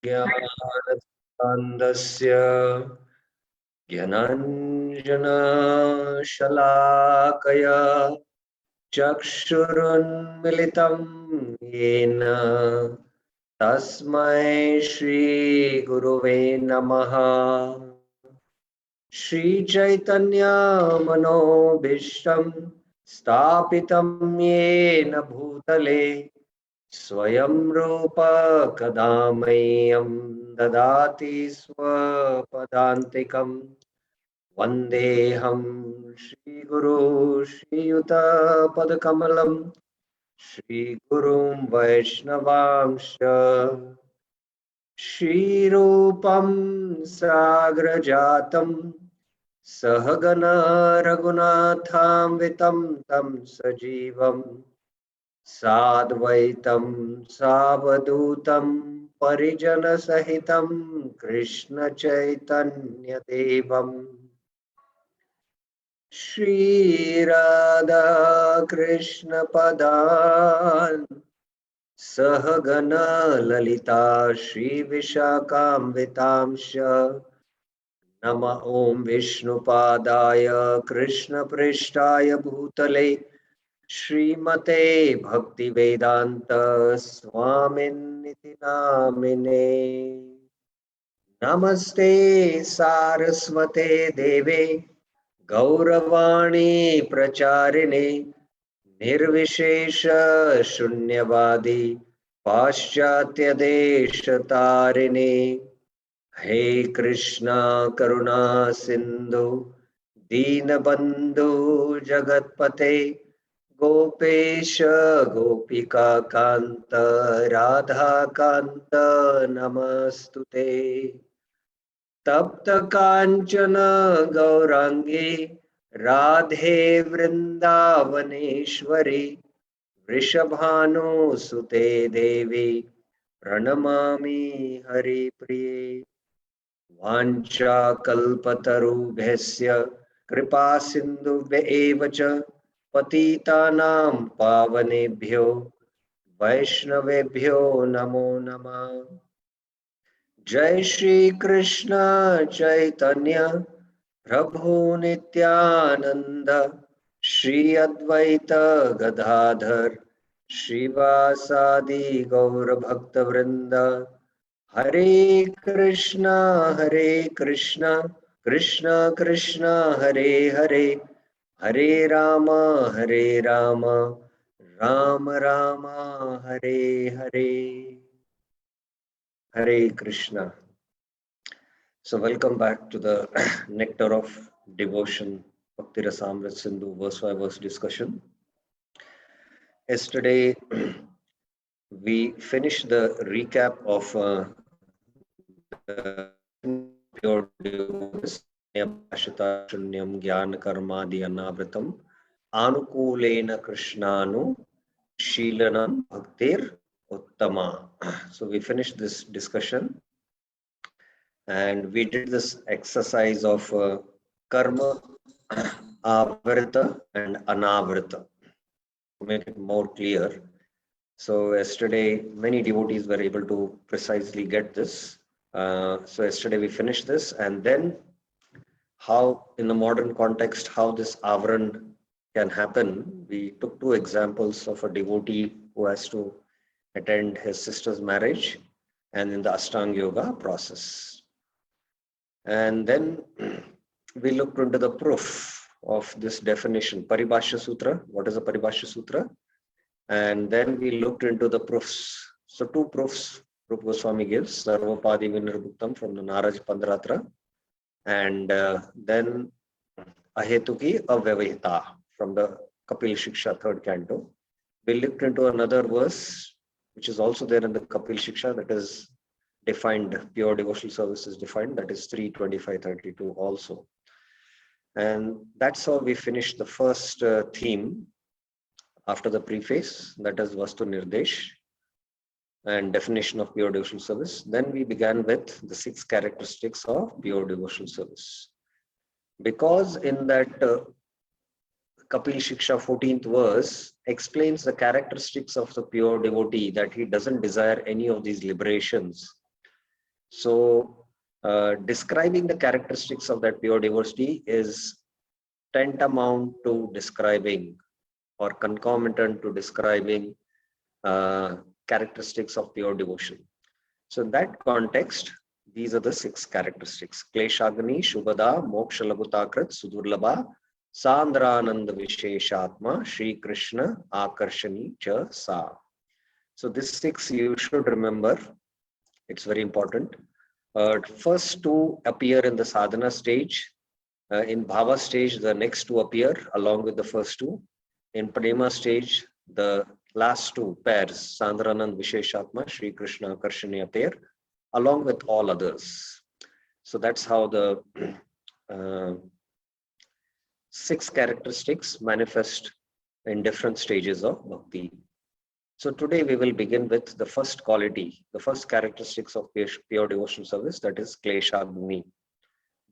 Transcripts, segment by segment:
ज्ञानस्कन्दस्य ज्ञानाञ्जनशलाकया चक्षुरुन्मिलितं येन तस्मै श्रीगुरुवे नमः। श्रीचैतन्यमनोभीष्टं स्थापितं येन भूतले स्वयं रूप कदा मह्यं ददाति स्वपदान्तिकम्। वन्देऽहं श्रीगुरो श्रीयुतपदकमलं श्रीगुरुं वैष्णवांश्च श्रीरूपं साग्रजातं सहगण रघुनाथान्वितं तं सजीवं साद्वैतं सावधूतं परिजनसहितं कृष्णचैतन्यदेवम् श्रीराधा कृष्ण पदान् सहगण ललिता श्री विशाखान्वितांश नमः ओम विष्णुपादाय कृष्णपृष्ठाय भूतले श्रीमते भक्तिवेदांत स्वामिन्निति नामिने। नमस्ते सारस्वते देवे गौरवाणी प्रचारिणे निर्विशेष शून्यवादी पाश्चात्य देश तारिणे। हे कृष्णा करुणा सिंधु दीनबंधु जगतपते गोपेश गोपिका कांत राधा कांत नमस्तुते। तप्त कांचन गौरांगी राधे वृंदावनेश्वरी वृषभानुसुते देवी प्रणमामि हरिप्रिये। वाञ्छाकल्पतरुभ्यस्य कृपा सिन्धुभ्य एव च पतितानां पावनेभ्यो वैष्णवेभ्यो नमो नमः। जय श्री कृष्ण चैतन्य प्रभु नित्यानंद श्री अद्वैत गदाधर श्रीवासादि गौर भक्त वृंद। हरे Krishna Krishna Krishna Hare Hare Hare Ram Ram Ram Hare Hare. Hare Krishna. So welcome back to the Nectar of Devotion Bhakti Rasamrit Sindhu verse by verse discussion. Yesterday we finished the recap of the pure devotashita shunyam gyan karmadi anavritam anukulena krishnanu shilanam bhaktir uttama. So we finished this discussion and we did this exercise of karma, avrita and anavrita to make it more clear. So yesterday many devotees were able to precisely get this. So yesterday we finished this, and then how in the modern context how this avran can happen. We took two examples of a devotee who has to attend his sister's marriage and in the Ashtanga Yoga process. And then we looked into the proof of this definition, Paribhashya Sutra. What is a Paribhashya Sutra? And then we looked into the proofs. So two proofs Rupa Goswami gives, Sarvapadi Vinarbhuktam from the Naraj Pandratra, and then Ahetuki Avyavahita from the Kapil Shiksha third canto. We looked into another verse which is also there in the Kapil Shiksha, that is defined, pure devotional service is defined, that is 3:25:32 also. And that's how we finished the first theme after the preface, that is Vastu Nirdesh and definition of pure devotional service. Then we began with the 6 characteristics of pure devotional service. Because in that Kapil Shiksha 14th verse explains the characteristics of the pure devotee, that he doesn't desire any of these liberations. So describing the characteristics of that pure devotee is tantamount to describing or concomitant to describing characteristics of pure devotion. So in that context, these are the 6 characteristics. Kleshagni, Shubhada, Moksha Labhutakrit, Sudurlabha, Sandrananda Visheshatma, Shri Krishna, Akarshani Cha Sa. So this 6 you should remember. It's very important. First 2 appear in the sadhana stage. In bhava stage, the next 2 appear along with the first 2. In prema stage, the last 2 pairs, Sandranand Visheshatma, Shri Krishna Akarshani appear along with all others. So that's how the 6 characteristics manifest in different stages of bhakti. So today we will begin with the first quality, the first characteristics of pure devotional service, that is Kleshagni,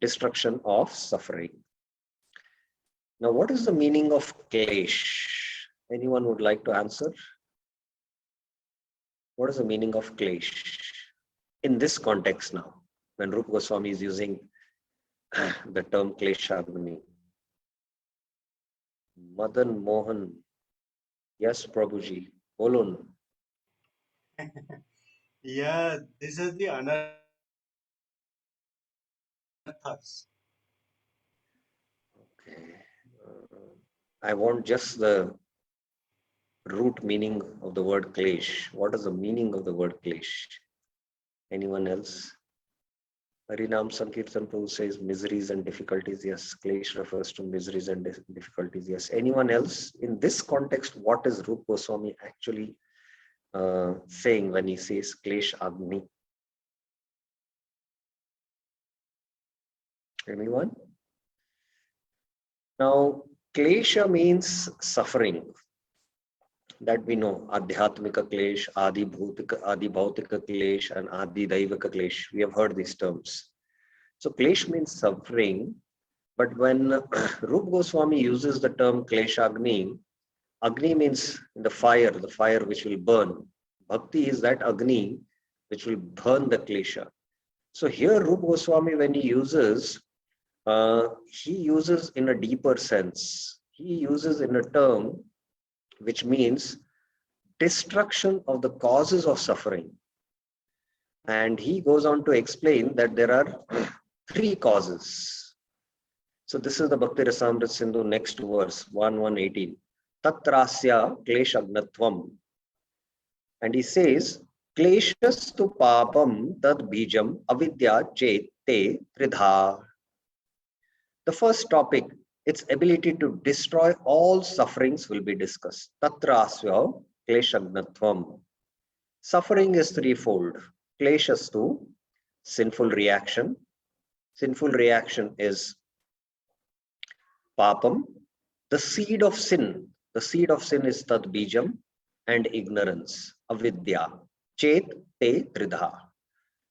destruction of suffering. Now, what is the meaning of Klesh? Anyone would like to answer? What is the meaning of Klesh in this context now, when Rupa Goswami is using the term Kleshagni? Madan Mohan. Yes, Prabhuji. Bolun. Yeah, this is the anarthas. Okay. I want just the root meaning of the word Klesh. What is the meaning of the word Klesh? Anyone else? Harinam Sankirtan Prabhu says miseries and difficulties. Yes, Klesh refers to miseries and difficulties. Yes. Anyone else? In this context, what is Rupa Goswami actually saying when he says Klesh Agni? Anyone? Now, Klesha means suffering. That we know, Adhyatmika Klesh, Adi Bhautika Klesh, and Adi Daivika Klesh. We have heard these terms. So Klesh means suffering, but when Rupa Goswami uses the term Kleshagni, Agni means the fire which will burn. Bhakti is that Agni which will burn the Klesha. So here Rupa Goswami, when he uses in a deeper sense. He uses in a term which means destruction of the causes of suffering. And he goes on to explain that there are 3 causes. So this is the Bhakti Rasamrita Sindhu next verse, 1:18. Tatrasya kleshagnatvam. And he says, Kleshastu papam tad bijam avidya chet te tridha. The first topic, its ability to destroy all sufferings, will be discussed. Tatrasya kleshagnatvam. Suffering is threefold. Kleshastu, sinful reaction. Sinful reaction is papam. The seed of sin. The seed of sin is tad bijam, and ignorance, avidya. Chet te tridha.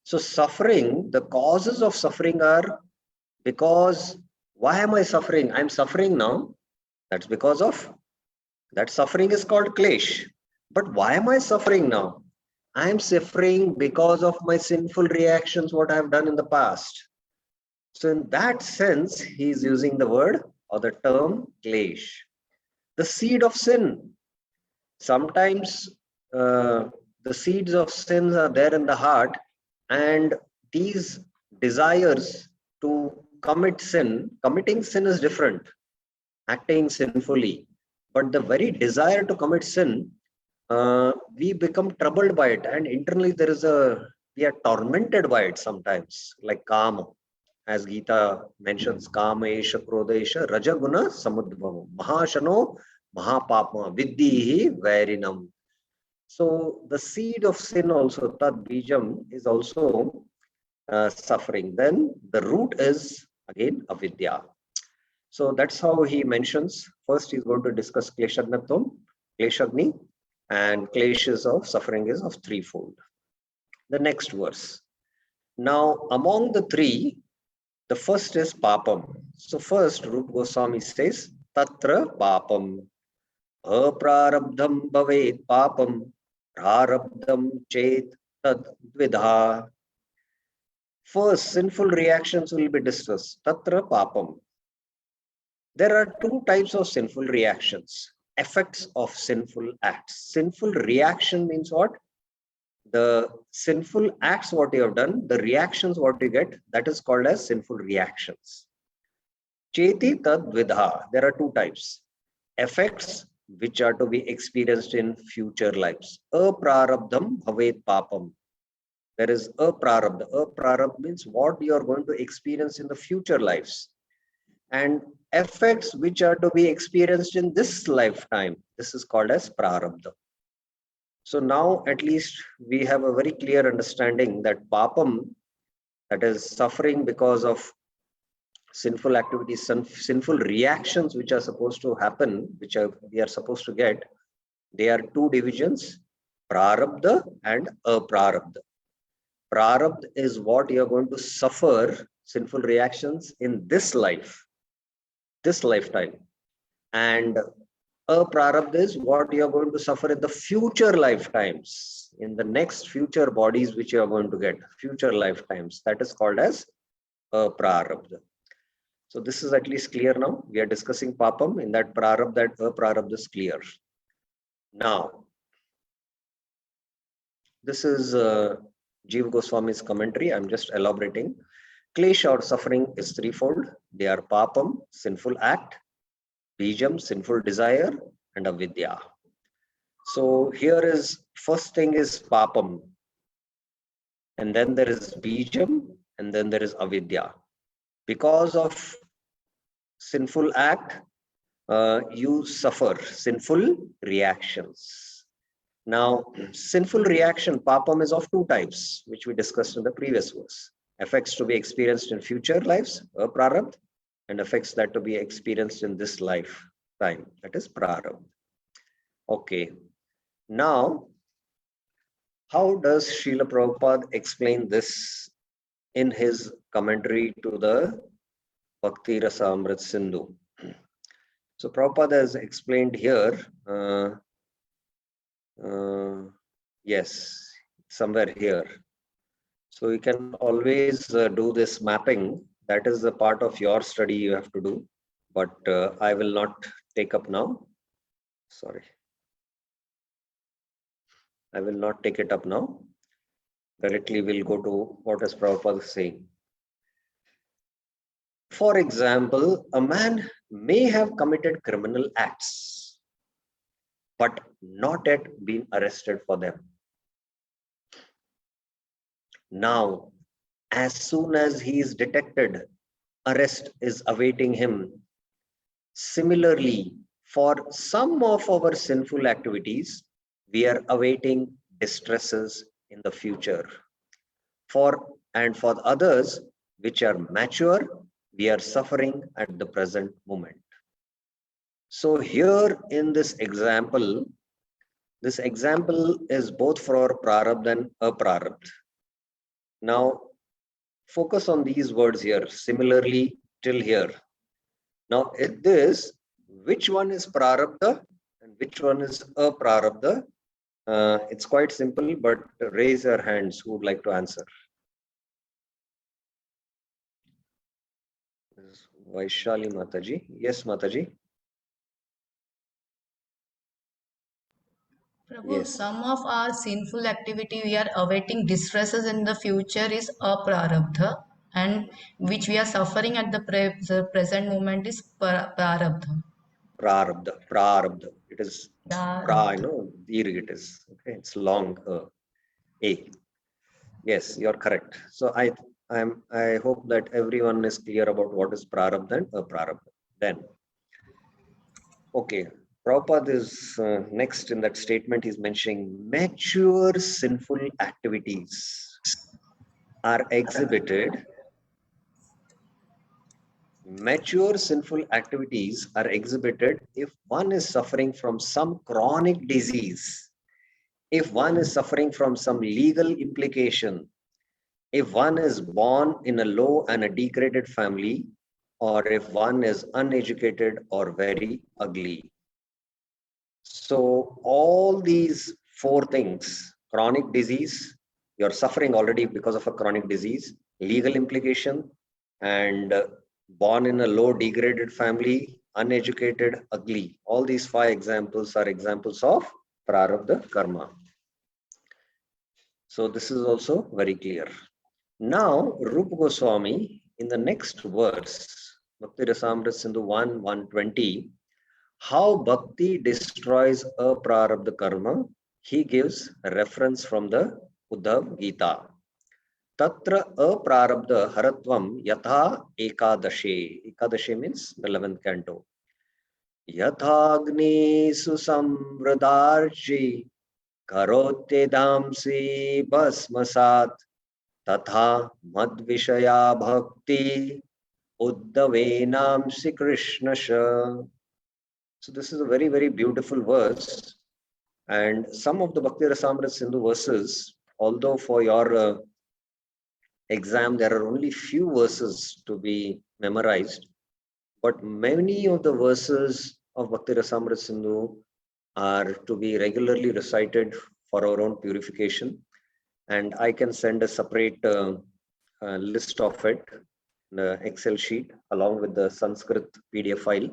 So suffering, the causes of suffering are because, why am I suffering? I'm suffering now. That's because of, that suffering is called klesh. But why am I suffering now? I'm suffering because of my sinful reactions, what I've done in the past. So in that sense, he's using the word or the term klesh. The seed of sin. Sometimes the seeds of sins are there in the heart, and these desires to commit sin, committing sin is different, acting sinfully. But the very desire to commit sin, we become troubled by it, and internally we are tormented by it sometimes, like kama, as Gita mentions, kama esha krodha esha rajaguna samudbhava mahashano mahapapma viddihi vairinam. So the seed of sin also, tad bijam, is also suffering. Then the root is again avidya. So that's how he mentions. First, he's going to discuss kleshagnatvam, kleshagni, and kleshas of suffering is of threefold. The next verse. Now, among the 3, the first is papam. So first, Rupa Goswami says, tatra papam, aprarabdham bhavet papam, prarabdham chet tad dvidha. First, sinful reactions will be discussed. Tatra papam. There are two types of sinful reactions, effects of sinful acts. Sinful reaction means what? The sinful acts, what you have done, the reactions, what you get, that is called as sinful reactions. Cheti tad vidha. There are two types. Effects which are to be experienced in future lives. Aprarabdham bhavet papam. There is aprarabdha. Aprarabdha means what you are going to experience in the future lives. And effects which are to be experienced in this lifetime. This is called as prarabdha. So now at least we have a very clear understanding that papam, that is suffering because of sinful activities, sinful reactions which are supposed to happen, we are supposed to get, they are two divisions, prarabdha and aprarabdha. Prarabdha is what you are going to suffer sinful reactions in this life, this lifetime. And aprarabdha is what you are going to suffer in the future lifetimes, in the next future bodies which you are going to get, future lifetimes. That is called as aprarabdha. So this is at least clear now. We are discussing papam. In that prarabdha, that aprarabdha is clear. Now, this is Jiva Goswami's commentary. I'm just elaborating. Klesha or suffering is threefold. They are papam, sinful act, bijam, sinful desire, and avidya. So here is, first thing is papam. And then there is bijam, and then there is avidya. Because of sinful act, you suffer sinful reactions. Now, sinful reaction, papam, is of two types, which we discussed in the previous verse. Effects to be experienced in future lives, prarabdha, and effects that to be experienced in this lifetime, that is prarabdha. Okay. Now, how does Srila Prabhupada explain this in his commentary to the Bhakti Rasa Amrit Sindhu? So Prabhupada has explained here, yes, somewhere here. So you can always do this mapping. That is a part of your study you have to do, but I will not take up now. Sorry. I will not take it up now. Directly we'll go to what is Prabhupada saying. For example, a man may have committed criminal acts, but not yet been arrested for them. Now, as soon as he is detected, arrest is awaiting him. Similarly, for some of our sinful activities, we are awaiting distresses in the future. For others, which are mature, we are suffering at the present moment. So here in this example is both for prarabdha and aprarabdha. Now, focus on these words here, similarly till here. Now, in this, which one is prarabdha and which one is aprarabdha? It's quite simple, but raise your hands who would like to answer. Vaishali Mataji. Yes, Mataji. Prabhu, Yes. some of our sinful activity we are awaiting distresses in the future is aprarabdha, and which we are suffering at the present moment is prarabdha. Prarabdha. It is pra, Prarabdha. Dirgha it is. Okay, it's long A. Yes, you're correct. So I hope that everyone is clear about what is prarabdha and aprarabdha. Then, okay, Prabhupada is next in that statement. He's mentioning mature sinful activities are exhibited. Mature sinful activities are exhibited if one is suffering from some chronic disease, if one is suffering from some legal implication, if one is born in a low and a degraded family, or if one is uneducated or very ugly. So all these four things, chronic disease, you're suffering already because of a chronic disease, legal implication, and born in a low degraded family, uneducated, ugly. All these 5 examples are examples of prarabdha karma. So this is also very clear. Now, Rupa Goswami, in the next verse, Bhakti Rasamrita Sindhu 1:120, how bhakti destroys a prarabdha karma, he gives a reference from the Uddhav Gita. Tatra aprarabdha haratvam yatha ekadashe. Ekadashe means the 11th canto. Yathagni susamvradarji karotyedamsi basmasat तथा मद विषया bhakti uddhavenamsi krishnasha. So this is a very, very beautiful verse. And some of the Bhakti Rasamrita Sindhu verses, although for your exam there are only few verses to be memorized, but many of the verses of Bhakti Rasamrita Sindhu are to be regularly recited for our own purification. And I can send a separate list of it, the Excel sheet, along with the Sanskrit PDF file.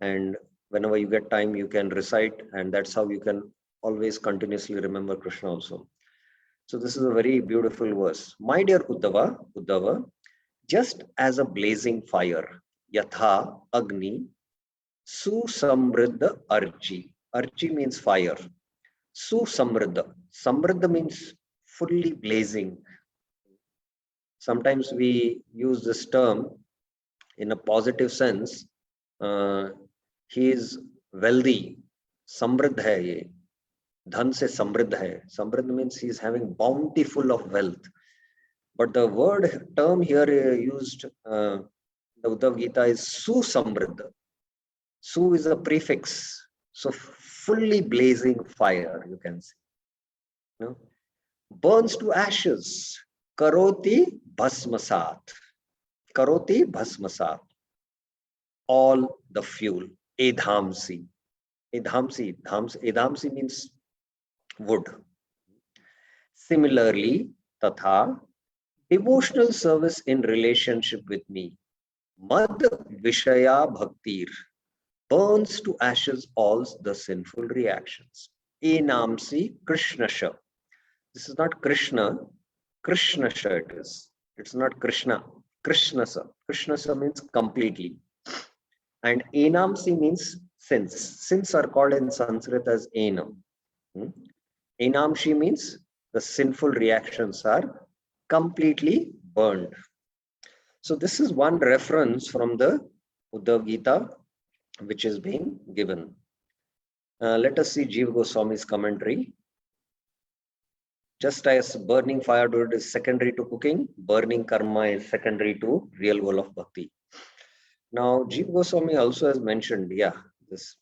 And whenever you get time, you can recite, and that's how you can always continuously remember Krishna also. So this is a very beautiful verse. My dear Uddhava, just as a blazing fire, yatha agni, susamriddha archi. Archi means fire. Susamriddha. Samriddha means fully blazing. Sometimes we use this term in a positive sense. He is wealthy. Samriddha hai ye. Dhan se samriddha hai. Samriddha means he is having bountiful of wealth. But the word term here used the Uddhav Gita is susamriddha. Su is a prefix. So fully blazing fire, you can see. You know? Burns to ashes. Karoti bhasmasat. Karoti bhasmasat. All the fuel. Edhamsi. Edhamsi means wood. Similarly, tatha, devotional service in relationship with me. Mad vishaya bhaktir. Burns to ashes all the sinful reactions. Enamsi krishnasha. This is not Krishna. Krishnasha it is. It's not Krishna. Krishnasa. Krishnasa means completely. And enamsi means sins. Sins are called in Sanskrit as enam. Enamshi means the sinful reactions are completely burned. So this is one reference from the Uddhav Gita which is being given. Let us see Jiva Goswami's commentary. Just as burning firewood is secondary to cooking, burning karma is secondary to real goal of bhakti. Now, Jiva Goswami also has mentioned, this.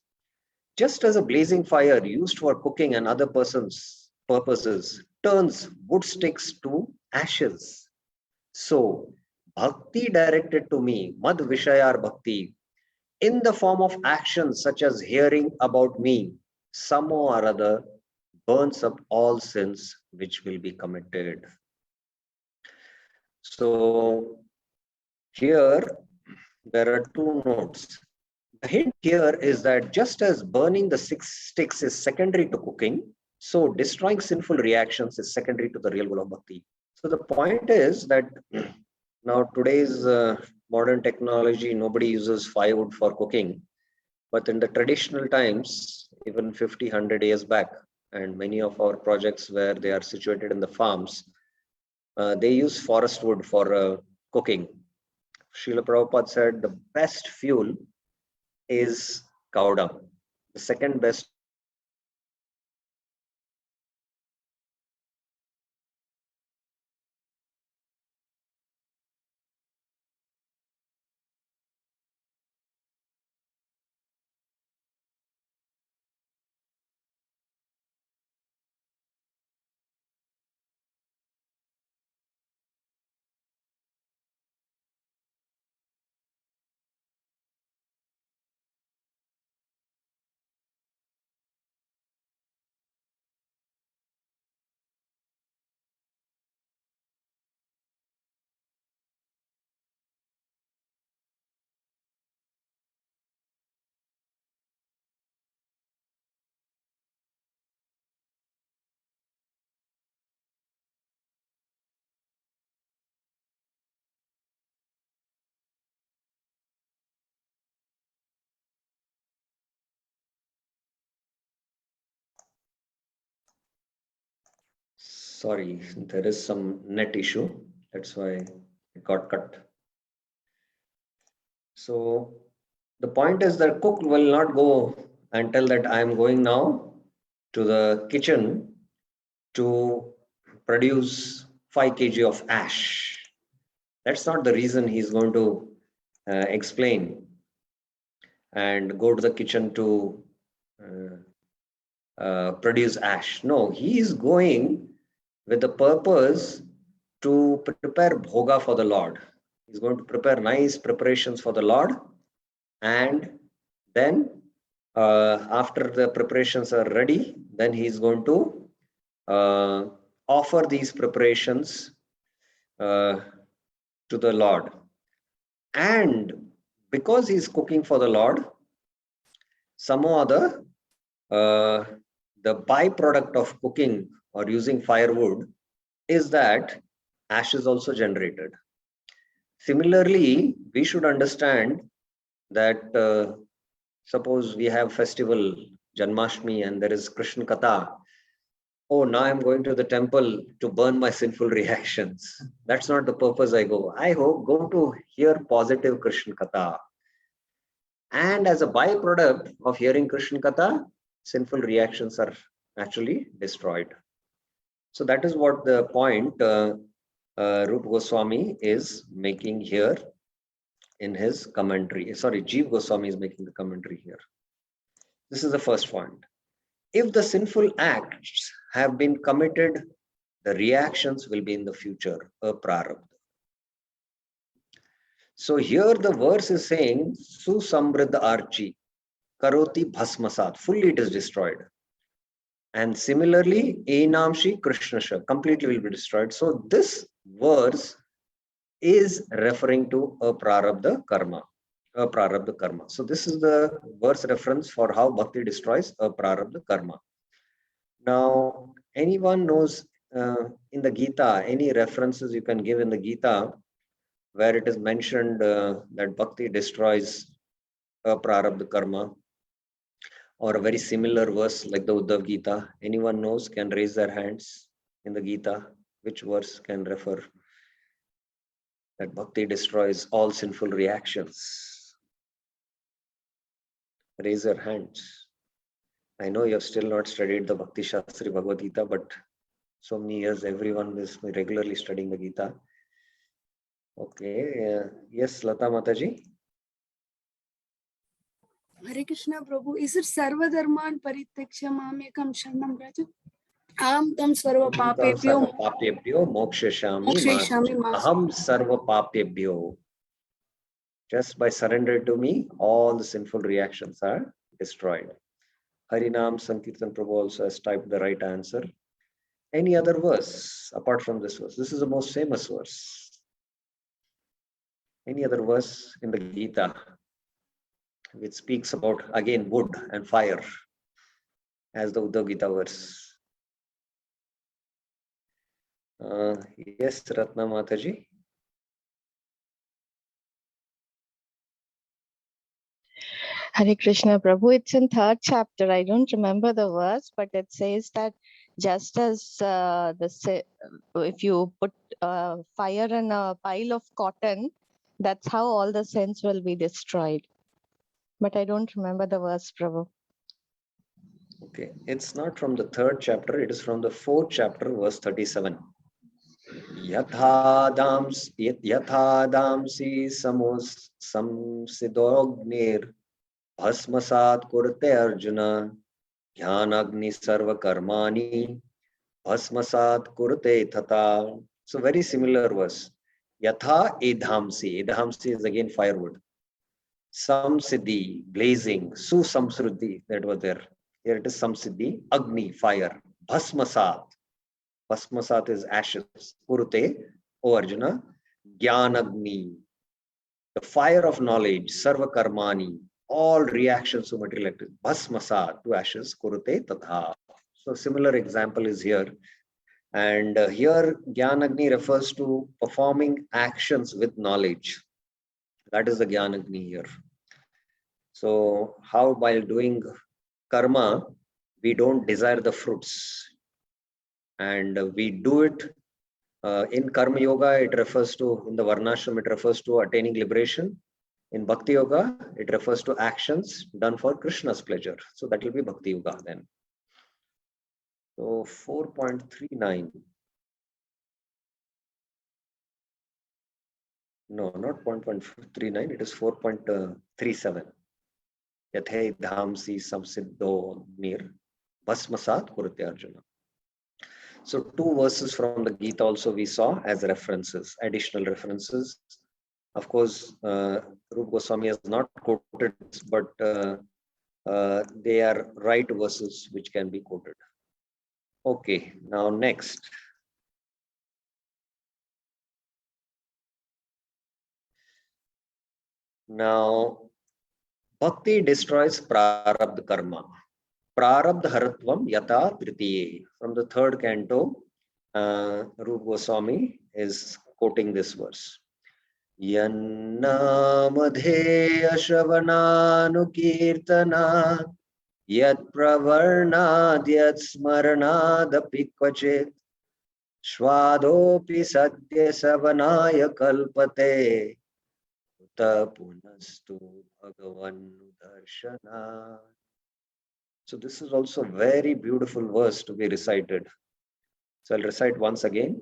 Just as a blazing fire used for cooking and other persons' purposes turns wood sticks to ashes, so bhakti directed to me, mad vishayar bhakti, in the form of actions such as hearing about me, some or other burns up all sins which will be committed. So here there are two notes. The hint here is that just as burning the 6 sticks is secondary to cooking, so destroying sinful reactions is secondary to the real goal of bhakti. So the point is that now today's modern technology, nobody uses firewood for cooking. But in the traditional times, even 50, 100 years back, and many of our projects where they are situated in the farms, they use forest wood for cooking. Srila Prabhupada said the best fuel is cow dung. The second best Sorry, there is some net issue. That's why it got cut. So the point is that cook will not go and tell that I am going now to the kitchen to produce 5 kg of ash. That's not the reason he's going to explain and go to the kitchen to produce ash. No, he is going with the purpose to prepare bhoga for the Lord. He's going to prepare nice preparations for the Lord, and then after the preparations are ready, then he's going to offer these preparations to the Lord. And because he's cooking for the Lord, some other the byproduct of cooking or using firewood is that ash is also generated. Similarly, we should understand that suppose we have festival Janmashtami and there is Krishna Katha. Oh, now I'm going to the temple to burn my sinful reactions. That's not the purpose I go. I go to hear positive Krishna Katha. And as a byproduct of hearing Krishna Katha, sinful reactions are actually destroyed. So that is what the point Rupa Goswami is making here in his commentary. Sorry, Jeev Goswami is making the commentary here. This is the first point. If the sinful acts have been committed, the reactions will be in the future, a prarabdha. So here the verse is saying, Susamriddha archi, karoti bhasmasat, fully it is destroyed. And similarly, Enamshi Krishnasha, completely will be destroyed. So this verse is referring to a prarabdha karma. So this is the verse reference for how bhakti destroys a prarabdha karma. Now, anyone knows in the Gita, any references you can give in the Gita where it is mentioned that bhakti destroys a prarabdha karma, or a very similar verse like the Uddhav Gita? Anyone knows can raise their hands in the Gita. Which verse can refer that bhakti destroys all sinful reactions? Raise your hands. I know you have still not studied the Bhakti Shastri Bhagavad Gita, but so many years everyone is regularly studying the Gita. Okay, yes, Lata Mataji. Hare Krishna Prabhu, is it Sarva Dharman Parityaksha Mamekam Sharanam Braja? Aham tam sarva papebhyo mokshayami aham sarva papebhyo. Just by surrender to me, all the sinful reactions are destroyed. Harinam Sankirtan Prabhu also has typed the right answer. Any other verse apart from this verse? This is the most famous verse. Any other verse in the Gita which speaks about, again, wood and fire as the Uddhav Gita verse? Yes, Ratna Mataji. Hare Krishna Prabhu, it's in 3rd chapter. I don't remember the verse, but it says that just as if you put fire in a pile of cotton, that's how all the sins will be destroyed. But I don't remember the verse, Prabhu. Okay, it's not from the 3rd chapter, it is from the 4th chapter, verse 37. Yatha damsi samsidognir bhasmasat kurte arjuna jnanagni sarva karmani bhasmasat kurte tata. So very similar verse. Yatha edhamsi. Edhamsi is again firewood. Samsiddhi, blazing. Susamsruddhi, that was there. Here it is Samsiddhi. Agni, fire. Bhasmasat. Bhasmasat is ashes. Kurute, O Arjuna. Jnanagni, the fire of knowledge. Sarva karmani, all reactions to material activity. Bhasmasat, to ashes. Kurute tadha. So similar example is here. And here Jnanagni refers to performing actions with knowledge. That is the Jnanagni here. So how while doing karma, we don't desire the fruits. and we do it in Karma Yoga. It refers to, in the Varnashram, it refers to attaining liberation. In Bhakti Yoga, it refers to actions done for Krishna's pleasure. So that will be Bhakti Yoga then. So 4.39. No, not 0.39, it is 4.37. Yathe dhamsi samsiddho nir bhasmasat kurte Arjuna. So 2 verses from the Gita also we saw as references, additional references. Of course, Rupa Goswami has not quoted this, but they are right verses which can be quoted. Okay, now next. Now, Bhakti destroys Prarabdha Karma. Prarabdha Haratvam Yata Tritiye. From the 3rd canto, Rupa Goswami is quoting this verse. Yannamadheya Shravananukirtana Yat Pravarnad Yat Smaranadapi Kvachit Shvadopi Satya Savanaya Kalpate Uta Punastu Bhagavan Darshana. So this is also a very beautiful verse to be recited. So I'll recite once again.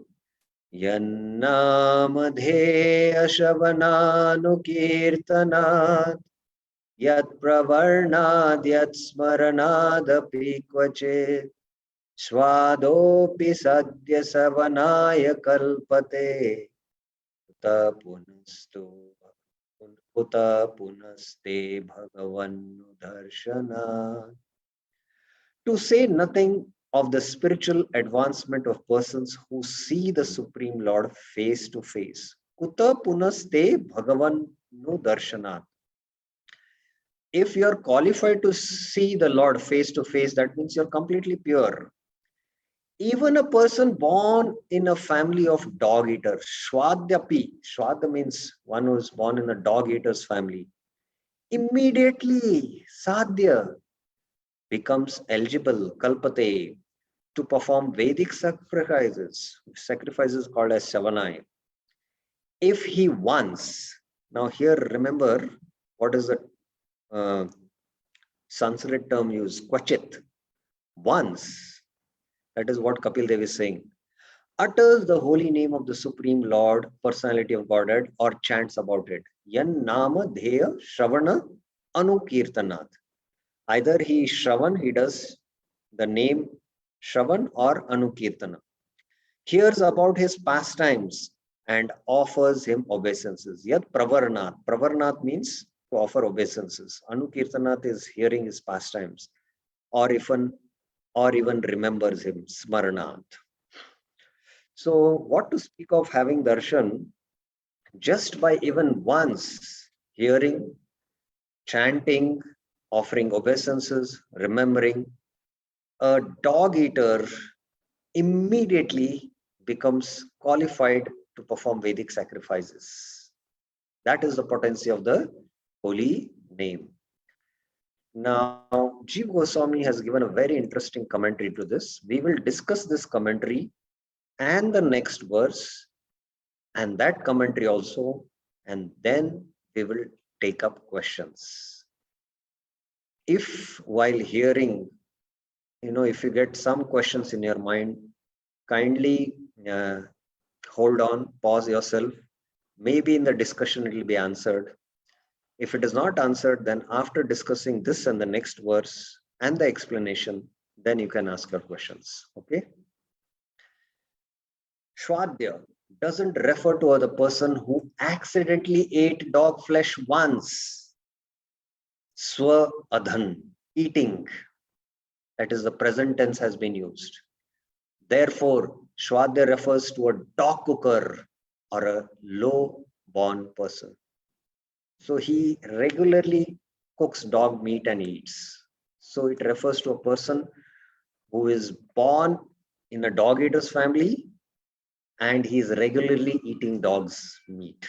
Yannamadheya Shravananukirtanat Yat Pravarnad Yat Smaranadapi Kvachit Shvadopi Sadya Savanaya Kalpate Uta Punaste Bhagavan Darshana. To say nothing of the spiritual advancement of persons who see the Supreme Lord face to face. Kuta punaste Bhagavan nu darshanat. If you are qualified to see the Lord face to face, that means you are completely pure. Even a person born in a family of dog eaters, Shwadyapi, Shwadya means one who is born in a dog eater's family, immediately Sadhya becomes eligible, kalpate, to perform Vedic sacrifices called as Savanai. If he once, now here remember what is the Sanskrit term used, Kvachit, once, that is what Kapil Dev is saying, utters the holy name of the Supreme Lord, personality of Godhead, or chants about it. Yan nama dheya shravana anukirtanat. Either he is Shravan, he does the name Shravan or Anukirtana, hears about his pastimes and offers him obeisances. Yat Pravarnath. Pravarnath means to offer obeisances. Anukirtanath is hearing his pastimes or even remembers him, Smaranath. So what to speak of having darshan just by even once hearing, chanting, offering obeisances, remembering, a dog eater immediately becomes qualified to perform Vedic sacrifices. That is the potency of the holy name. Now, Jiva Goswami has given a very interesting commentary to this. We will discuss this commentary and the next verse and that commentary also, and then we will take up questions. If while hearing, if you get some questions in your mind, kindly hold on, pause yourself. Maybe in the discussion it will be answered. If it is not answered, then after discussing this and the next verse and the explanation, then you can ask your questions. Okay? Shwadya doesn't refer to the person who accidentally ate dog flesh once. Swa adhan, eating. That is, the present tense has been used. Therefore, Shwadya refers to a dog cooker or a low-born person. So he regularly cooks dog meat and eats. So it refers to a person who is born in a dog eater's family and he is regularly eating dog's meat.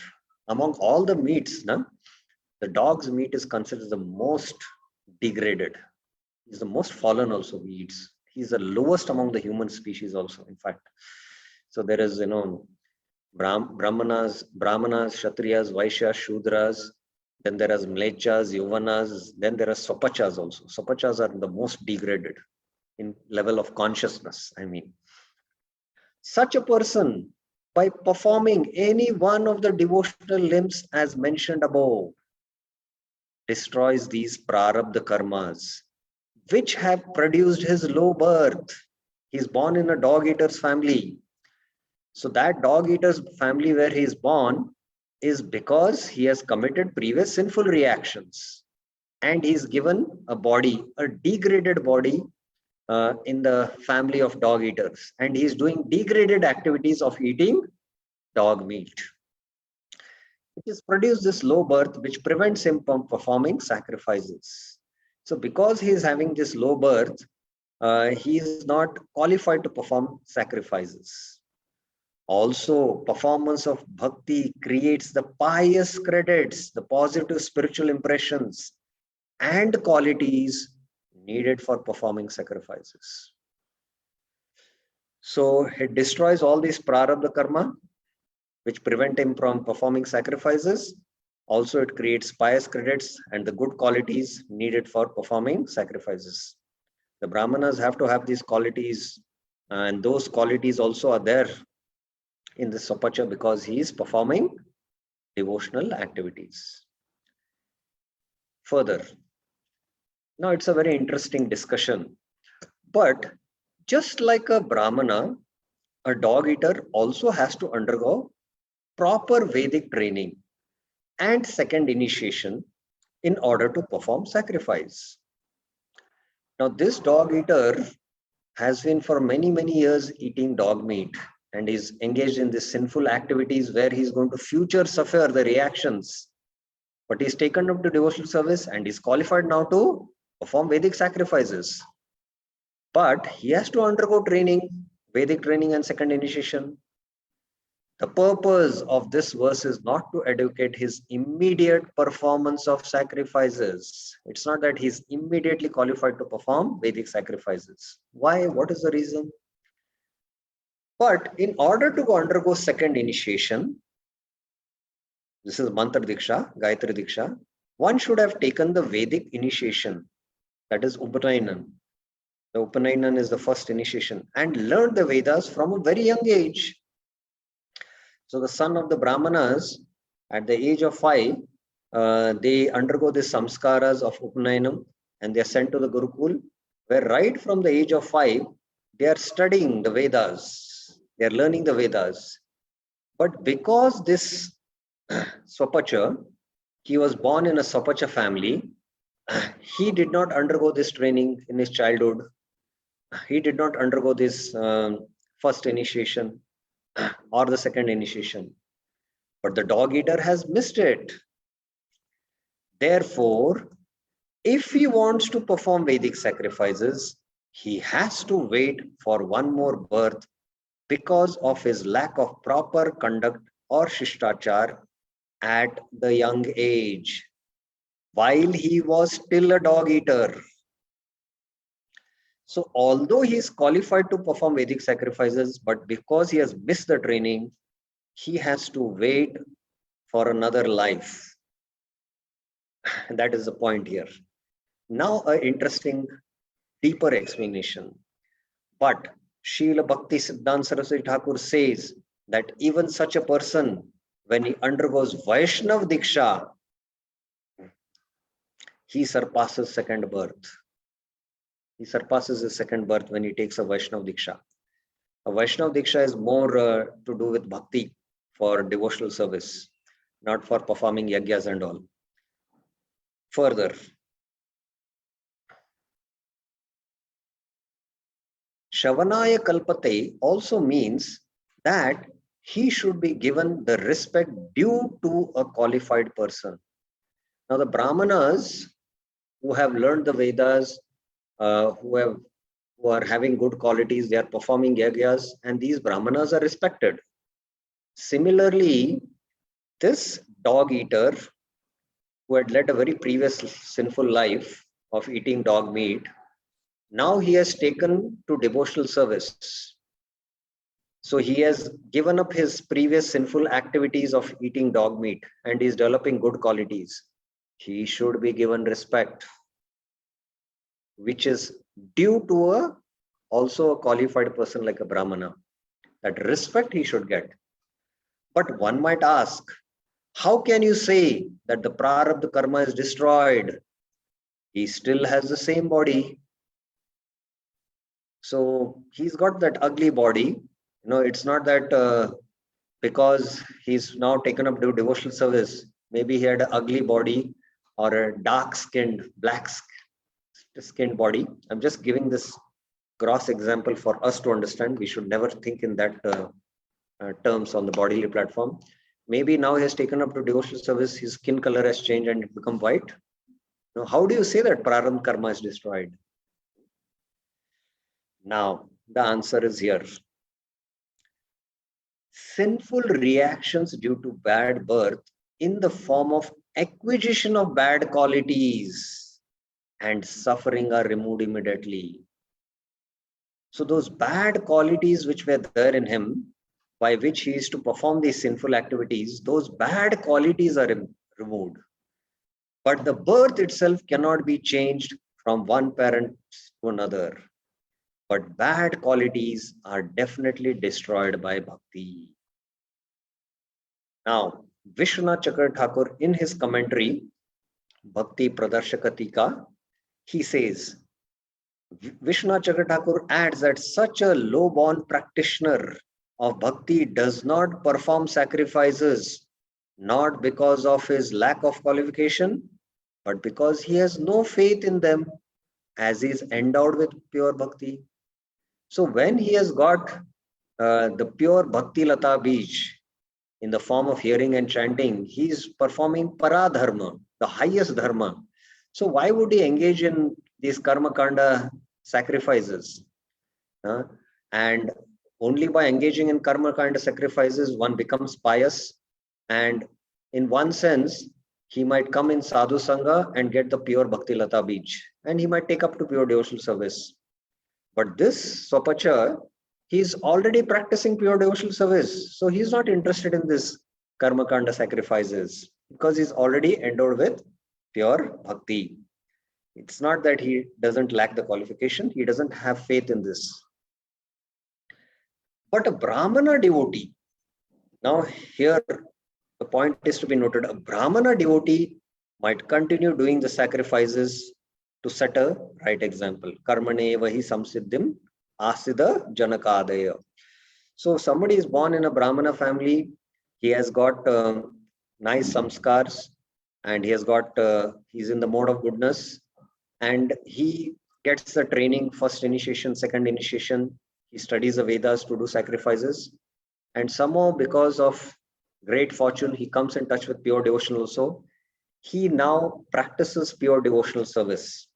Among all the meats, the dog's meat is considered the most degraded. It's the most fallen also he eats. He's the lowest among the human species also, in fact. So there is, Brahmanas, Kshatriyas, Vaishyas, Shudras, then there is Mlechas, Yavanas, then there are Sapachas also. Sapachas are the most degraded in level of consciousness, I mean. Such a person, by performing any one of the devotional limbs as mentioned above, destroys these prarabdha karmas, which have produced his low birth. He's born in a dog-eater's family. So that dog-eater's family where he is born is because he has committed previous sinful reactions. And he's given a body, a degraded body in the family of dog-eaters. And he's doing degraded activities of eating dog meat. It has produced this low birth which prevents him from performing sacrifices. So because he is having this low birth, he is not qualified to perform sacrifices. Also, performance of bhakti creates the pious credits, the positive spiritual impressions and qualities needed for performing sacrifices. So it destroys all these prarabdha karma, which prevent him from performing sacrifices. Also, it creates pious credits and the good qualities needed for performing sacrifices. The Brahmanas have to have these qualities, and those qualities also are there in the Sapacha because he is performing devotional activities. Further, now it's a very interesting discussion, but just like a Brahmana, a dog eater also has to undergo proper Vedic training and second initiation in order to perform sacrifice. Now, this dog eater has been for many, many years eating dog meat and is engaged in these sinful activities where he's going to future suffer the reactions. But he's taken up to devotional service and is qualified now to perform Vedic sacrifices. But he has to undergo training, Vedic training and second initiation. The purpose of this verse is not to educate his immediate performance of sacrifices. It's not that he's immediately qualified to perform Vedic sacrifices. Why? What is the reason? But in order to undergo second initiation, this is Mantra Diksha, Gayatri Diksha, one should have taken the Vedic initiation, that is Upanayanan. The Upanayanan is the first initiation, and learned the Vedas from a very young age. So the son of the Brahmanas, at the age of 5, they undergo the samskaras of Upanayanam and they are sent to the Gurukul, where right from the age of 5, they are studying the Vedas. They are learning the Vedas. But because this Swapacha, he was born in a Swapacha family, he did not undergo this training in his childhood. He did not undergo this first initiation or the second initiation. But the dog eater has missed it. Therefore, if he wants to perform Vedic sacrifices, he has to wait for one more birth because of his lack of proper conduct or shishtachar at the young age, while he was still a dog eater. So although he is qualified to perform Vedic sacrifices, but because he has missed the training, he has to wait for another life. And that is the point here. Now, an interesting, deeper explanation. But Srila Bhakti Siddhanta Saraswati Thakur says that even such a person, when he undergoes Vaishnav Diksha, he surpasses second birth. He surpasses his second birth when he takes a Vaishnav Diksha. A Vaishnav Diksha is more to do with bhakti for devotional service, not for performing yagyas and all. Further, Shavanaya Kalpate also means that he should be given the respect due to a qualified person. Now, the Brahmanas who have learned the Vedas, who are having good qualities, they are performing yagyas, and these Brahmanas are respected. Similarly, this dog eater who had led a very previous sinful life of eating dog meat, Now he has taken to devotional service. So he has given up his previous sinful activities of eating dog meat and is developing good qualities. He should be given respect, which is due to also a qualified person like a Brahmana. That respect he should get. But one might ask, how can you say that the prarabdha karma is destroyed? He still has the same body. So he's got that ugly body. It's not that because he's now taken up to devotional service, maybe he had an ugly body or a dark-skinned, black-skinned body. I'm just giving this gross example for us to understand. We should never think in that terms on the bodily platform. Maybe now he has taken up to devotional service, his skin color has changed and it become white. Now, how do you say that prarabdha karma is destroyed? Now, the answer is here. Sinful reactions due to bad birth in the form of acquisition of bad qualities and suffering are removed immediately. So those bad qualities which were there in him, by which he is to perform these sinful activities, those bad qualities are removed. But the birth itself cannot be changed from one parent to another. But bad qualities are definitely destroyed by bhakti. Now, Vishwanath Chakra Thakur, in his commentary, Bhakti Pradarshakatika, he says, Vishwanath Chakra Thakur adds that such a low-born practitioner of bhakti does not perform sacrifices, not because of his lack of qualification, but because he has no faith in them, as he is endowed with pure bhakti. So when he has got the pure bhakti lata bij in the form of hearing and chanting, he is performing paradharma, the highest dharma. So why would he engage in these karma kanda sacrifices? And only by engaging in karma kanda sacrifices, one becomes pious. And in one sense, he might come in sadhu sangha and get the pure bhakti lata bij, and he might take up to pure devotional service. But this Swapacha, he's already practicing pure devotional service. So he's not interested in this karma kanda sacrifices because he's already endowed with pure bhakti. It's not that he doesn't lack the qualification, he doesn't have faith in this. But a Brahmana devotee, now here the point is to be noted, a Brahmana devotee might continue doing the sacrifices to set a right example. Karmane vahi samsiddhim asida janakadaya. So somebody is born in a Brahmana family, he has got nice samskars, and he has got, he's in the mode of goodness, and he gets the training, first initiation, second initiation, he studies the Vedas to do sacrifices, and somehow because of great fortune, he comes in touch with pure devotional also. He now practices pure devotional service.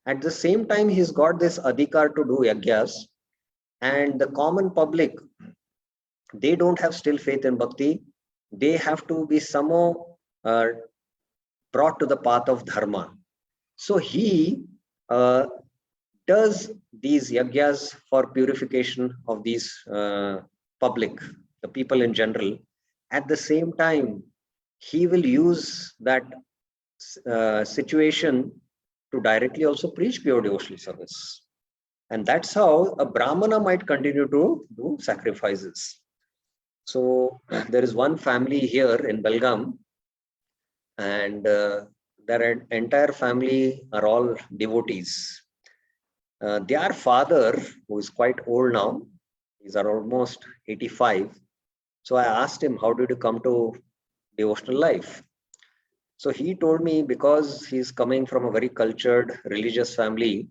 At the same time, he's got this adhikar to do yagyas, and the common public, they don't have still faith in bhakti. They have to be somehow brought to the path of dharma. So he does these yagyas for purification of these public, the people in general. At the same time, he will use that situation to directly also preach pure devotional service. And that's how a Brahmana might continue to do sacrifices. So there is one family here in Belgaum, and their entire family are all devotees. Their father, who is quite old now, he's almost 85. So I asked him, how did you come to devotional life? So he told me, because he's coming from a very cultured religious family,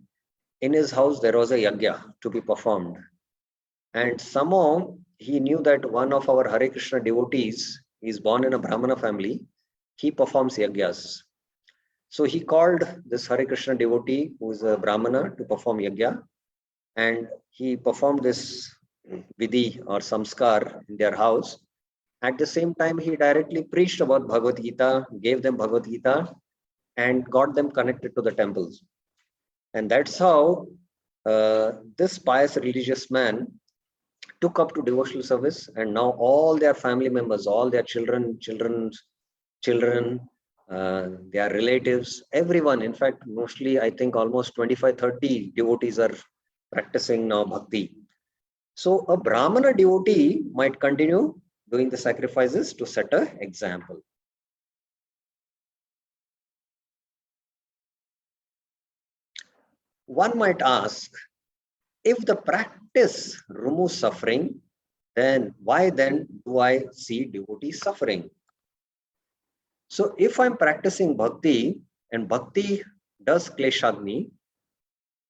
in his house there was a yagya to be performed. And somehow he knew that one of our Hare Krishna devotees is born in a Brahmana family, he performs yagyas. So he called this Hare Krishna devotee, who is a Brahmana, to perform yagya, and he performed this vidhi or samskar in their house. At the same time, he directly preached about Bhagavad Gita, gave them Bhagavad Gita, and got them connected to the temples. And that's how this pious religious man took up to devotional service, and now all their family members, all their children, their relatives, everyone, in fact, mostly I think almost 25-30 devotees are practicing now bhakti. So a Brahmana devotee might continue doing the sacrifices to set an example. One might ask, if the practice removes suffering, then why then do I see devotees suffering? So if I'm practicing bhakti and bhakti does kleshagni,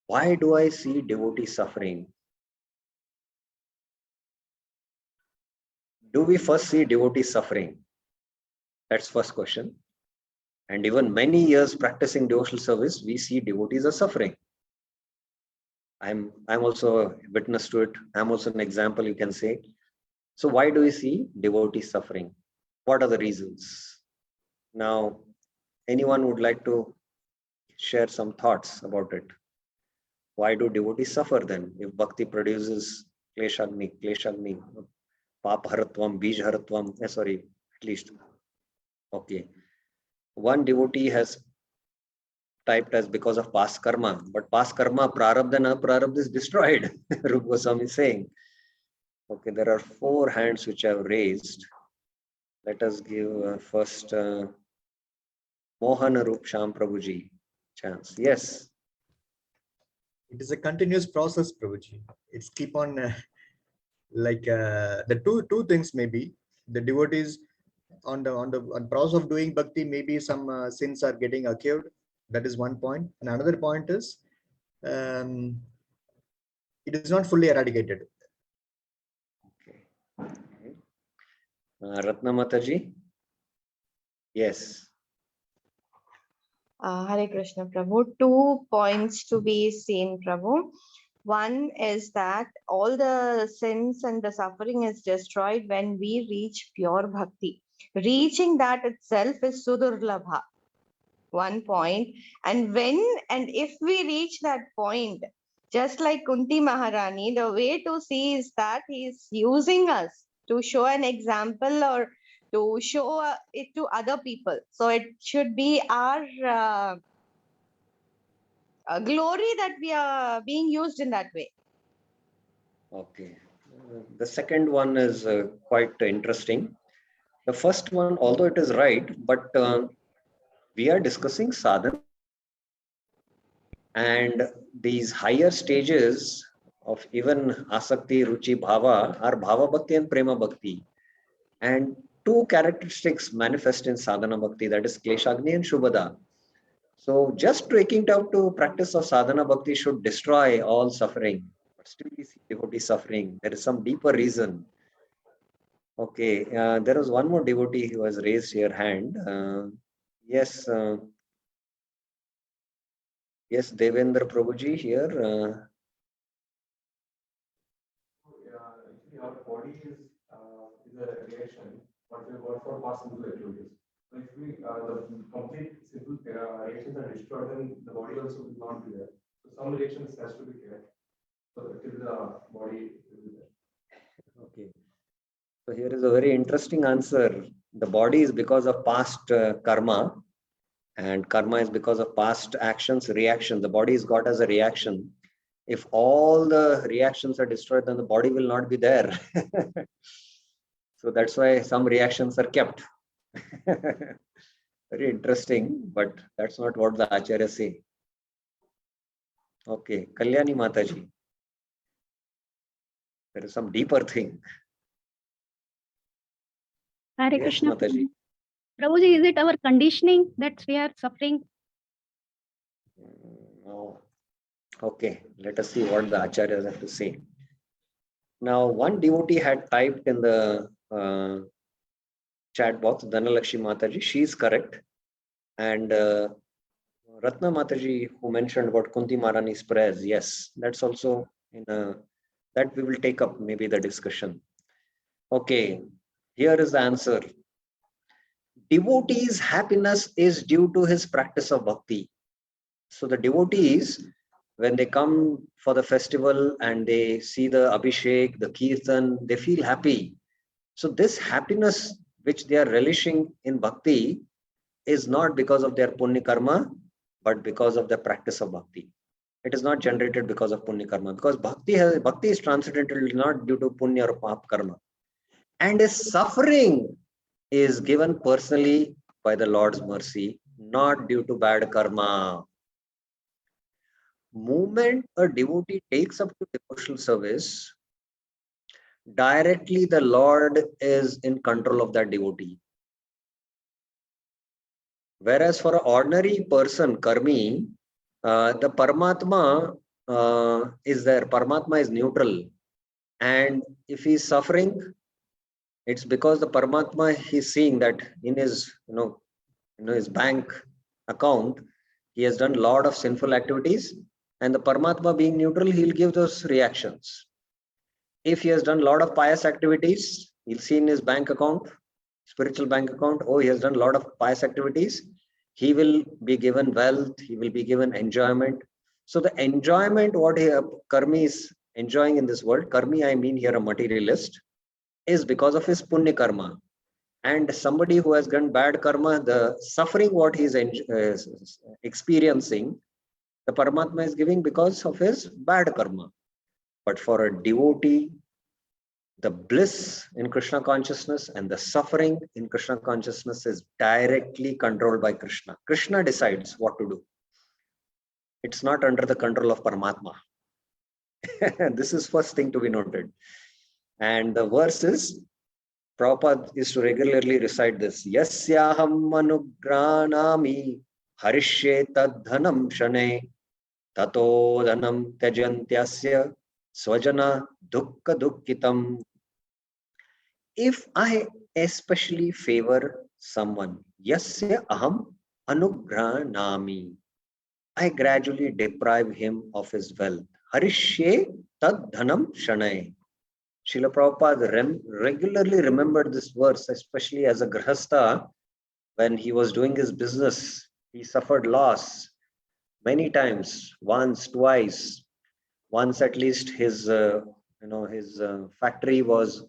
why do I see devotees suffering? Do we first see devotees suffering? That's first question. And even many years practicing devotional service, we see devotees are suffering. I'm also a witness to it. I'm also an example, you can say. So why do we see devotees suffering? What are the reasons? Now, anyone would like to share some thoughts about it? Why do devotees suffer then? If bhakti produces kleshagni, papaharatvam, bijharatvam, sorry, at least. Okay. One devotee has typed as because of past karma, but past karma, prarabdha and aprarabdha is destroyed. Rupa Goswami is saying. Okay, there are 4 hands which I have raised. Let us give first Mohan Rup Sham Prabhuji chance. Yes. It is a continuous process, Prabhuji. It's keep on the two things maybe. The devotees on process of doing bhakti, maybe some sins are getting occurred. That is one point. And another point is it is not fully eradicated. Okay. Ratna Mataji? Yes. Hare Krishna Prabhu. 2 points to be seen, Prabhu. One is that all the sins and the suffering is destroyed when we reach pure bhakti. Reaching that itself is sudurlabha. 1 point. And if we reach that point, just like Kunti Maharani, the way to see is that he is using us to show an example or to show it to other people. So it should be our glory that we are being used in that way. Okay. The second one is quite interesting. The first one, although it is right, but we are discussing sadhana. And these higher stages of even asakti, ruchi, bhava are bhava bhakti and prema bhakti. And 2 characteristics manifest in sadhana bhakti, that is kleshagni and shubhada. So just taking out to practice of sadhana bhakti should destroy all suffering. But still we see devotee suffering. There is some deeper reason. Okay, there was one more devotee who has raised her hand. Yes, yes, Devendra Prabhuji here. Our body is a reaction, what we got for past simple activities. So if we the complete simple reactions are destroyed, then the body also will not be there. So some reactions has to be there. So till the body will be there. Okay. So here is a very interesting answer. The body is because of past karma, and karma is because of past actions, reaction. The body is got as a reaction. If all the reactions are destroyed, then the body will not be there. So that's why some reactions are kept. Very interesting, but that's not what the Acharya say. Okay, Kalyani Mataji. There is some deeper thing. Hare Yes, Krishna. Mataji. Prabhuji, is it our conditioning that we are suffering? No. Okay, let us see what the Acharyas have to say. Now, one devotee had typed in the chat box, Dhanalakshmi Mataji, she is correct. And Ratna Mataji, who mentioned about Kunti Maharani's prayers, yes, that's also in that we will take up maybe the discussion. Okay, here is the answer. Devotee's happiness is due to his practice of bhakti. So the devotees, when they come for the festival and they see the Abhishek, the Kirtan, they feel happy. So this happiness which they are relishing in bhakti is not because of their punya karma, but because of the practice of bhakti. It is not generated because of punya karma, because bhakti is transcendental, not due to punya or pap karma. And his suffering is given personally by the Lord's mercy, not due to bad karma. Moment a devotee takes up to devotional service, directly the Lord is in control of that devotee. Whereas for an ordinary person, karmi, the Paramatma is there. Paramatma is neutral. And if he is suffering, it's because the Paramatma, he's seeing that in his, his bank account, he has done a lot of sinful activities. And the Paramatma being neutral, he'll give those reactions. If he has done a lot of pious activities, he'll see in his bank account, spiritual bank account, oh, he has done a lot of pious activities. He will be given wealth, he will be given enjoyment. So the enjoyment what karmi is enjoying in this world, karmi I mean here a materialist, is because of his punya karma. And somebody who has done bad karma, the suffering what he is experiencing, the Paramatma is giving because of his bad karma. But for a devotee, the bliss in Krishna consciousness and the suffering in Krishna consciousness is directly controlled by Krishna. Krishna decides what to do. It's not under the control of Paramatma. This is first thing to be noted. And the verse is, Prabhupada is to regularly recite this. Yasyaham anugranami harishye tad dhanam shane tato dhanam tyajantyasya swajana dukkha dukkitam. If I especially favor someone, yasya aham anugranami, I gradually deprive him of his wealth. Harishye tad dhanam shanay. Srila Prabhupada regularly remembered this verse, especially as a grihastha. When he was doing his business, he suffered loss many times, once, twice. Once at least his factory was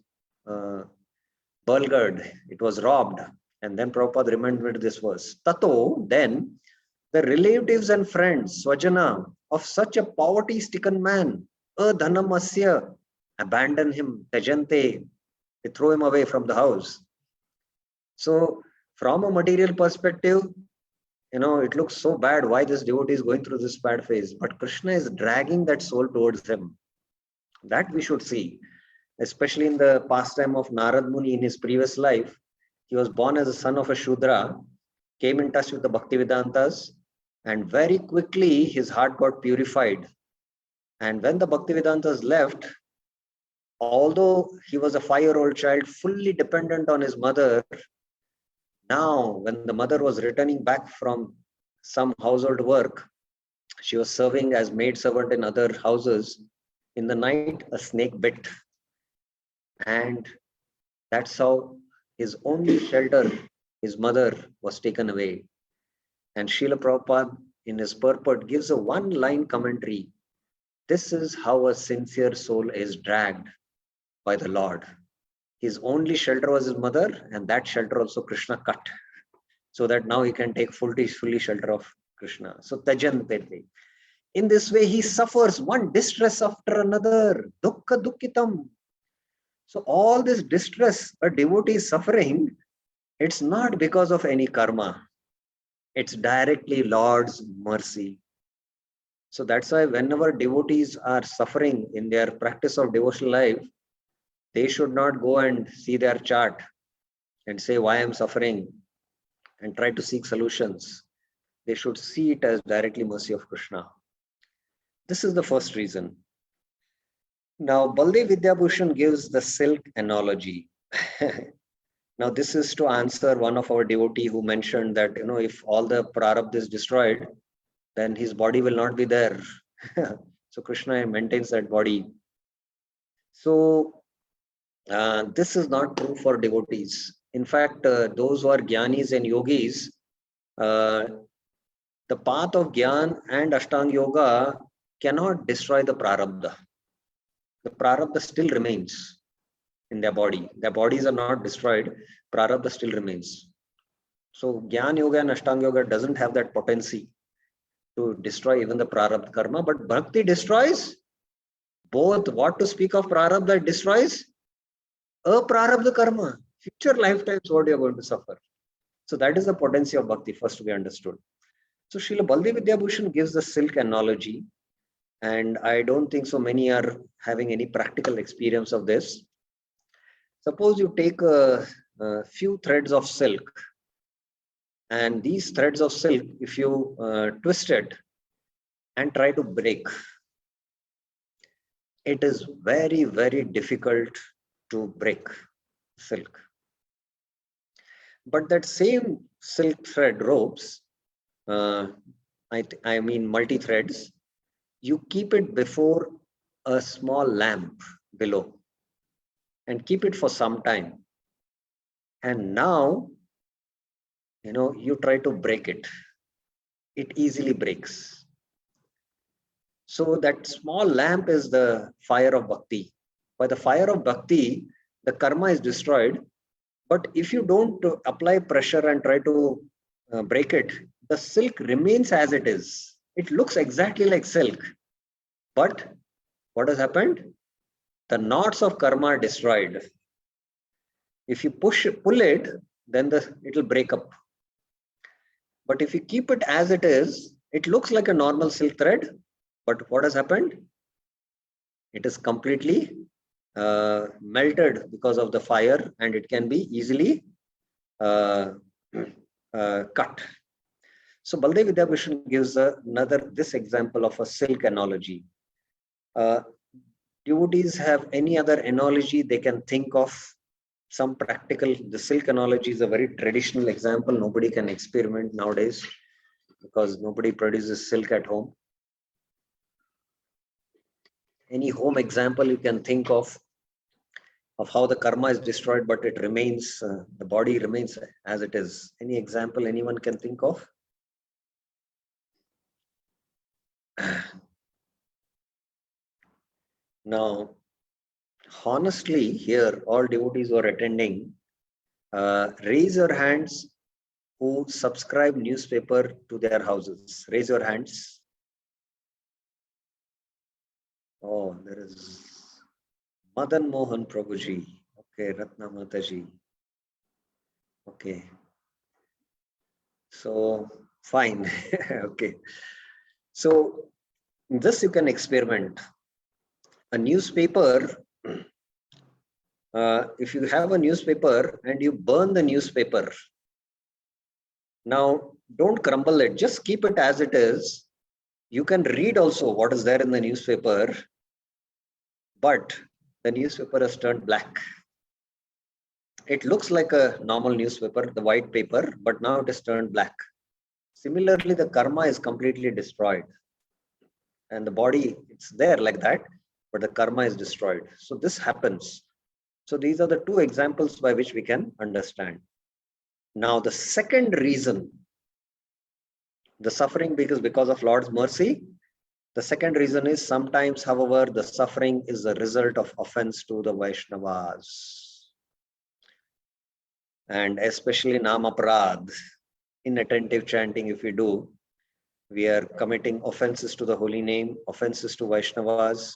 bulgered, it was robbed. And then Prabhupada remembered this verse. Tato, then the relatives and friends, swajana, of such a poverty-stricken man, adhanam asya, abandon him, tajante, they throw him away from the house. So from a material perspective, it looks so bad why this devotee is going through this bad phase, but Krishna is dragging that soul towards him. That we should see, especially in the pastime of Narad Muni in his previous life. He was born as a son of a Shudra, came in touch with the Bhaktivedantas, and very quickly his heart got purified. And when the Bhaktivedantas left, although he was a 5-year-old child, fully dependent on his mother, now when the mother was returning back from some household work, she was serving as maid servant in other houses. In the night, a snake bit. And that's how his only shelter, his mother, was taken away. And Srila Prabhupada, in his purport, gives a one-line commentary. This is how a sincere soul is dragged by the Lord. His only shelter was his mother, and that shelter also Krishna cut, so that now he can take fully shelter of Krishna. So tajante. In this way, he suffers one distress after another. Dukkha dukkitam. So all this distress a devotee is suffering, it's not because of any karma. It's directly Lord's mercy. So that's why whenever devotees are suffering in their practice of devotional life, they should not go and see their chart and say, why I'm suffering, and try to seek solutions. They should see it as directly mercy of Krishna. This is the first reason. Now, Baldev Vidyabhushan gives the silk analogy. Now, this is to answer one of our devotee who mentioned that, if all the prarabdha is destroyed, then his body will not be there. So Krishna maintains that body. So this is not true for devotees. In fact, those who are jnanis and yogis, the path of Gyan and Ashtanga Yoga cannot destroy the prarabdha. The prarabdha still remains in their body. Their bodies are not destroyed. Prarabdha still remains. So Jnana Yoga and Ashtanga Yoga doesn't have that potency to destroy even the prarabdha karma, but bhakti destroys both. What to speak of prarabdha, it destroys aprarabdha karma, future lifetimes what you are going to suffer. So that is the potency of bhakti, first to be understood. So Srila Baldev Vidyabhushan gives the silk analogy, and I don't think so many are having any practical experience of this. Suppose you take a few threads of silk, and these threads of silk, if you twist it and try to break, it is very, very difficult to break silk. But that same silk thread ropes, I mean multi-threads, you keep it before a small lamp below and keep it for some time. And now, you try to break it. It easily breaks. So that small lamp is the fire of bhakti. By the fire of bhakti, the karma is destroyed. But if you don't apply pressure and try to break it, the silk remains as it is. It looks exactly like silk. But what has happened? The knots of karma are destroyed. If you pull it, then it will break up. But if you keep it as it is, it looks like a normal silk thread. But what has happened? It is completely melted because of the fire, and it can be easily cut. So Baldev Vidyabhushan gives this example of a silk analogy. Devotees have any other analogy they can think of? Some practical. The silk analogy is a very traditional example. Nobody can experiment nowadays because nobody produces silk at home. Any home example you can think of how the karma is destroyed, but it remains, the body remains as it is? Any example anyone can think of? Now, honestly, here, all devotees who are attending, raise your hands who subscribe newspaper to their houses. Raise your hands. Oh, there is Madan Mohan Prabhuji. Okay, Ratna Mataji. Okay. So, fine. Okay. So, this you can experiment. A newspaper, if you have a newspaper and you burn the newspaper, now don't crumble it, just keep it as it is. You can read also what is there in the newspaper, but the newspaper has turned black. It looks like a normal newspaper, the white paper, but now it has turned black. Similarly, the karma is completely destroyed. And the body, it's there like that, but the karma is destroyed. So this happens. So these are the two examples by which we can understand. Now, the second reason, the suffering because of Lord's mercy, the second reason is sometimes, however, the suffering is the result of offense to the Vaishnavas. And especially Namaprad, inattentive chanting, if we do, we are committing offenses to the holy name, offenses to Vaishnavas.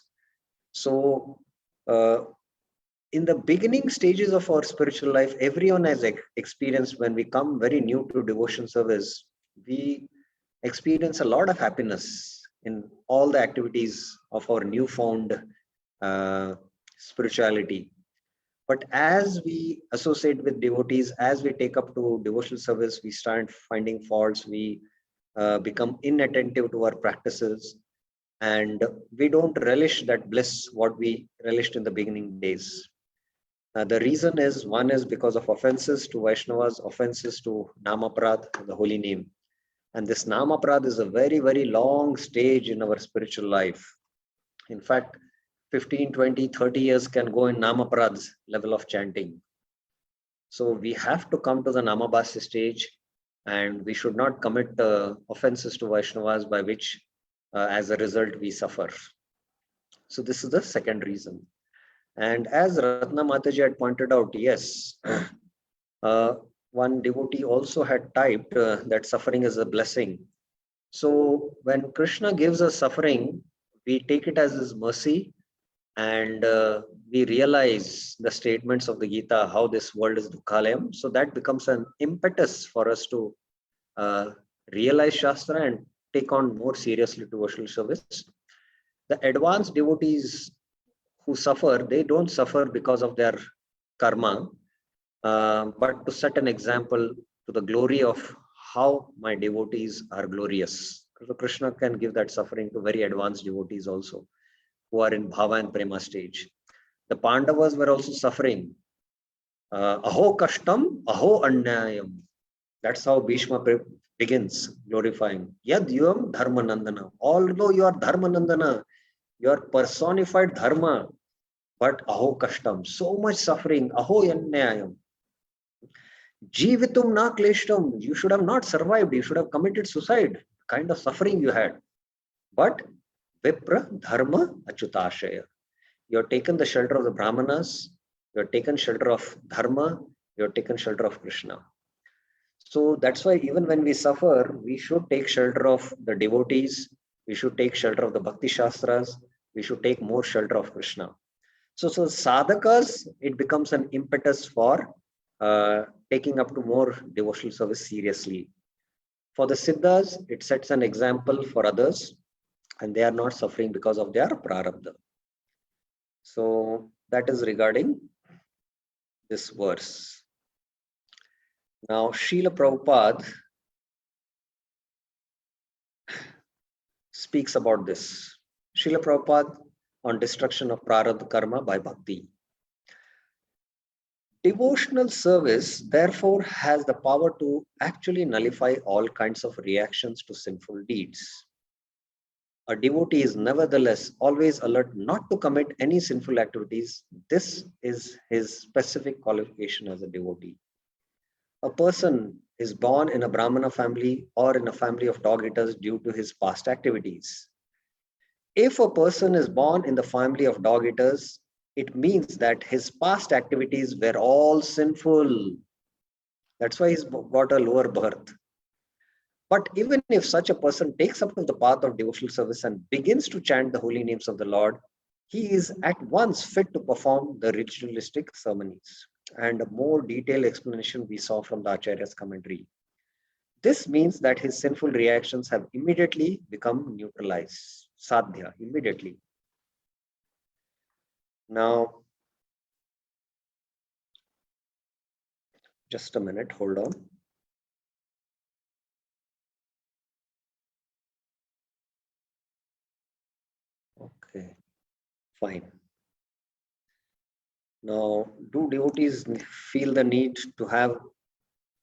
So, in the beginning stages of our spiritual life, everyone has experienced, when we come very new to devotion service, we experience a lot of happiness in all the activities of our newfound spirituality. But as we associate with devotees, as we take up to devotional service, we start finding faults, we become inattentive to our practices, and we don't relish that bliss what we relished in the beginning days. The reason is, one is because of offenses to Vaishnavas, offenses to Namaprad, the holy name. And this Namaprad is a very, very long stage in our spiritual life. In fact, 15, 20, 30 years can go in Namaprad's level of chanting. So we have to come to the Namabhasya stage, and we should not commit offenses to Vaishnavas by which as a result, we suffer. So this is the second reason. And as Ratna Mataji had pointed out, yes, one devotee also had typed that suffering is a blessing. So when Krishna gives us suffering, we take it as his mercy, and we realize the statements of the Gita, how this world is dukhalayam. So that becomes an impetus for us to realize Shastra and take on more seriously devotional service. The advanced devotees who suffer, they don't suffer because of their karma, but to set an example to the glory of how my devotees are glorious. So Krishna can give that suffering to very advanced devotees also, who are in bhava and prema stage. The Pandavas were also suffering. Aho kashtam, aho anyayam. That's how Bhishma begins glorifying. Yad yuam dharmanandana. Although you are dharmanandana, you are personified dharma, but aho kashtam, so much suffering, aho anyayam. Jivitum na kleshtam, you should have not survived, you should have committed suicide, kind of suffering you had. But vipra dharma achutashaya. You have taken the shelter of the Brahmanas, you have taken shelter of dharma, you have taken shelter of Krishna. So that's why even when we suffer, we should take shelter of the devotees, we should take shelter of the Bhakti Shastras, we should take more shelter of Krishna. So sadhakas, it becomes an impetus for taking up to more devotional service seriously. For the Siddhas, it sets an example for others, and they are not suffering because of their prarabdha. So that is regarding this verse. Now, Srila Prabhupada speaks about this. Srila Prabhupada on destruction of prarabdha karma by bhakti. Devotional service, therefore, has the power to actually nullify all kinds of reactions to sinful deeds. A devotee is nevertheless always alert not to commit any sinful activities. This is his specific qualification as a devotee. A person is born in a Brahmana family or in a family of dog eaters due to his past activities. If a person is born in the family of dog eaters, it means that his past activities were all sinful. That's why he's got a lower birth. But even if such a person takes up to the path of devotional service and begins to chant the holy names of the Lord, he is at once fit to perform the ritualistic ceremonies. And a more detailed explanation we saw from the Acharya's commentary. This means that his sinful reactions have immediately become neutralized. Sadhya, immediately. Now, just a minute, hold on. Okay, fine. Now, do devotees feel the need to have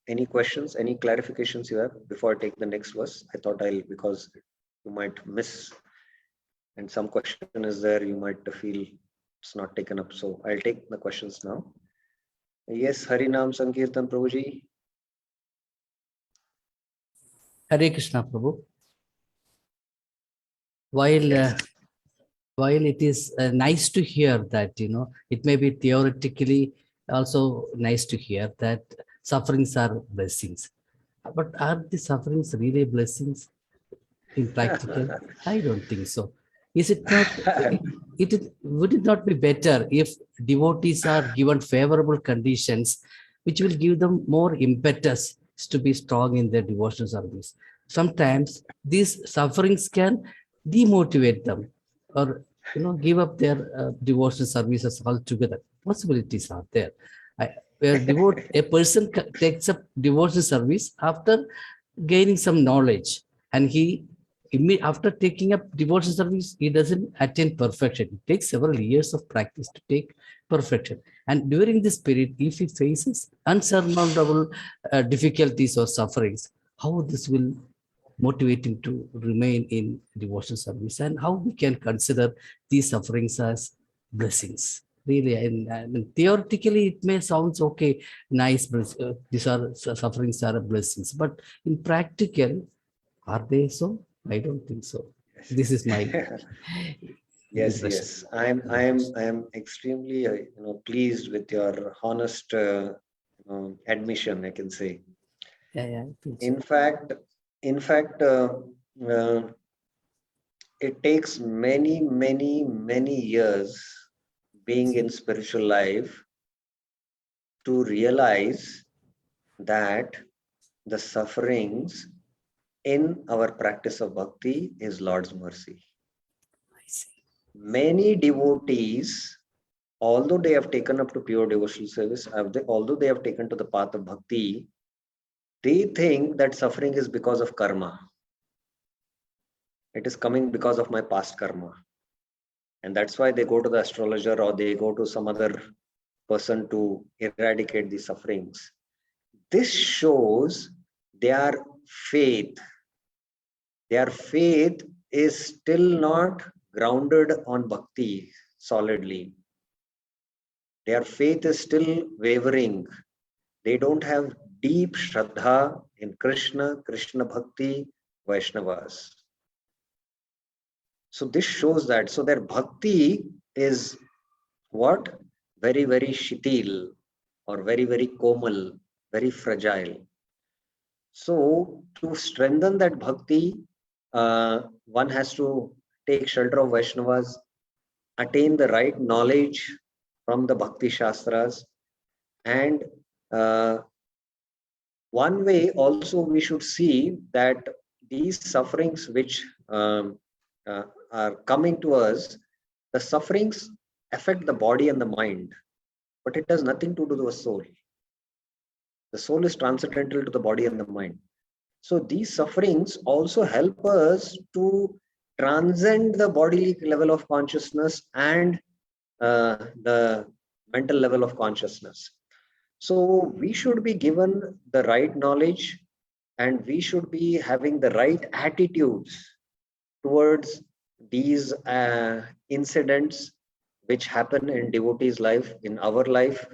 any questions, any clarifications you have before I take the next verse? I thought because you might miss, and some question is there, you might feel it's not taken up. So I'll take the questions now. Yes, Harinam Sankirtan Prabhuji. Hare Krishna Prabhu. While it is nice to hear that, it may be theoretically also nice to hear that sufferings are blessings. But are the sufferings really blessings in practical? I don't think so. Is it not? Would it not be better if devotees are given favorable conditions, which will give them more impetus to be strong in their devotional service? Sometimes these sufferings can demotivate them, or give up their devotional services altogether. Possibilities are there. A person takes up devotional service after gaining some knowledge, and after taking up devotional service, he doesn't attain perfection. It takes several years of practice to take perfection. And during this period, if he faces unsurmountable difficulties or sufferings, how this will motivate him to remain in devotional service, and how we can consider these sufferings as blessings. Really, and theoretically, it may sound okay, nice. These are sufferings are blessings, but in practical, are they so? I don't think so. This is my Yes, impression. yes. I am extremely, pleased with your honest admission, I can say. Yeah, yeah. In fact, uh, it takes many, many, many years being in spiritual life to realize that the sufferings in our practice of bhakti is Lord's mercy. I see. Many devotees, although they have taken up to pure devotional service, although they have taken to the path of bhakti, they think that suffering is because of karma. It is coming because of my past karma. And that's why they go to the astrologer or they go to some other person to eradicate the sufferings. This shows their faith. Their faith is still not grounded on bhakti solidly. Their faith is still wavering. They don't have deep shraddha in Krishna, Krishna Bhakti, Vaishnavas. So this shows that. So their bhakti is what? Very, very shitil or very, very komal, very fragile. So to strengthen that bhakti, one has to take shelter of Vaishnavas, attain the right knowledge from the Bhakti Shastras, and one way also we should see that these sufferings which are coming to us, the sufferings affect the body and the mind, but it has nothing to do with the soul. The soul is transcendental to the body and the mind. So these sufferings also help us to transcend the bodily level of consciousness and the mental level of consciousness. So we should be given the right knowledge and we should be having the right attitudes towards these incidents which happen in devotees' life, in our life,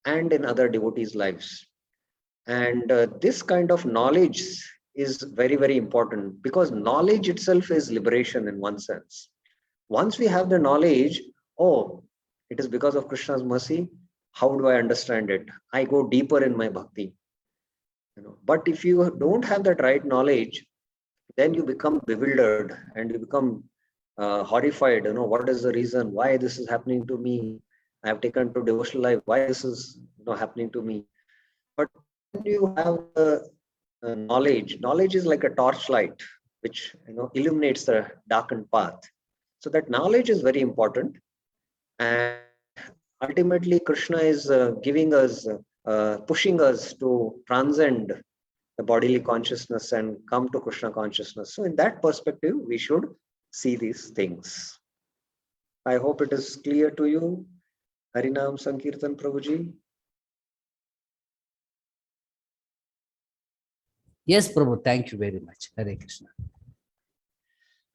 and in other devotees' lives. And this kind of knowledge is very, very important because knowledge itself is liberation in one sense. Once we have the knowledge, oh, it is because of Krishna's mercy. How do I understand it? I go deeper in my bhakti. But if you don't have that right knowledge, then you become bewildered and you become horrified. What is the reason? Why this is happening to me? I have taken to devotional life. Why this is happening to me? But when you have the knowledge is like a torchlight which illuminates the darkened path. So that knowledge is very important, and ultimately Krishna is giving us pushing us to transcend the bodily consciousness and come to Krishna consciousness. So in that perspective we should see these things. I hope it is clear to you. Harinam Sankirtan, Prabhuji. Yes, Prabhu, thank you very much. Hare Krishna.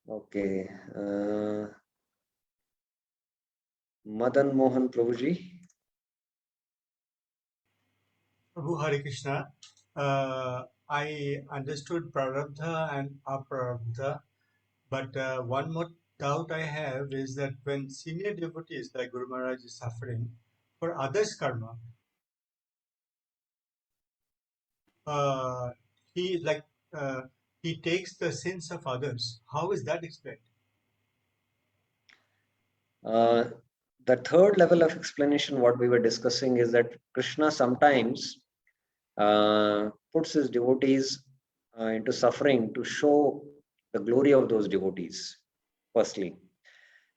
Okay. Madan Mohan, Prabhuji. Prabhu Hare Krishna. I understood Prarabdha and Aprarabdha, but one more doubt I have is that when senior devotees like Guru Maharaj is suffering for others' karma, he he takes the sins of others. How is that explained? The third level of explanation, what we were discussing, is that Krishna sometimes puts his devotees into suffering to show the glory of those devotees, firstly.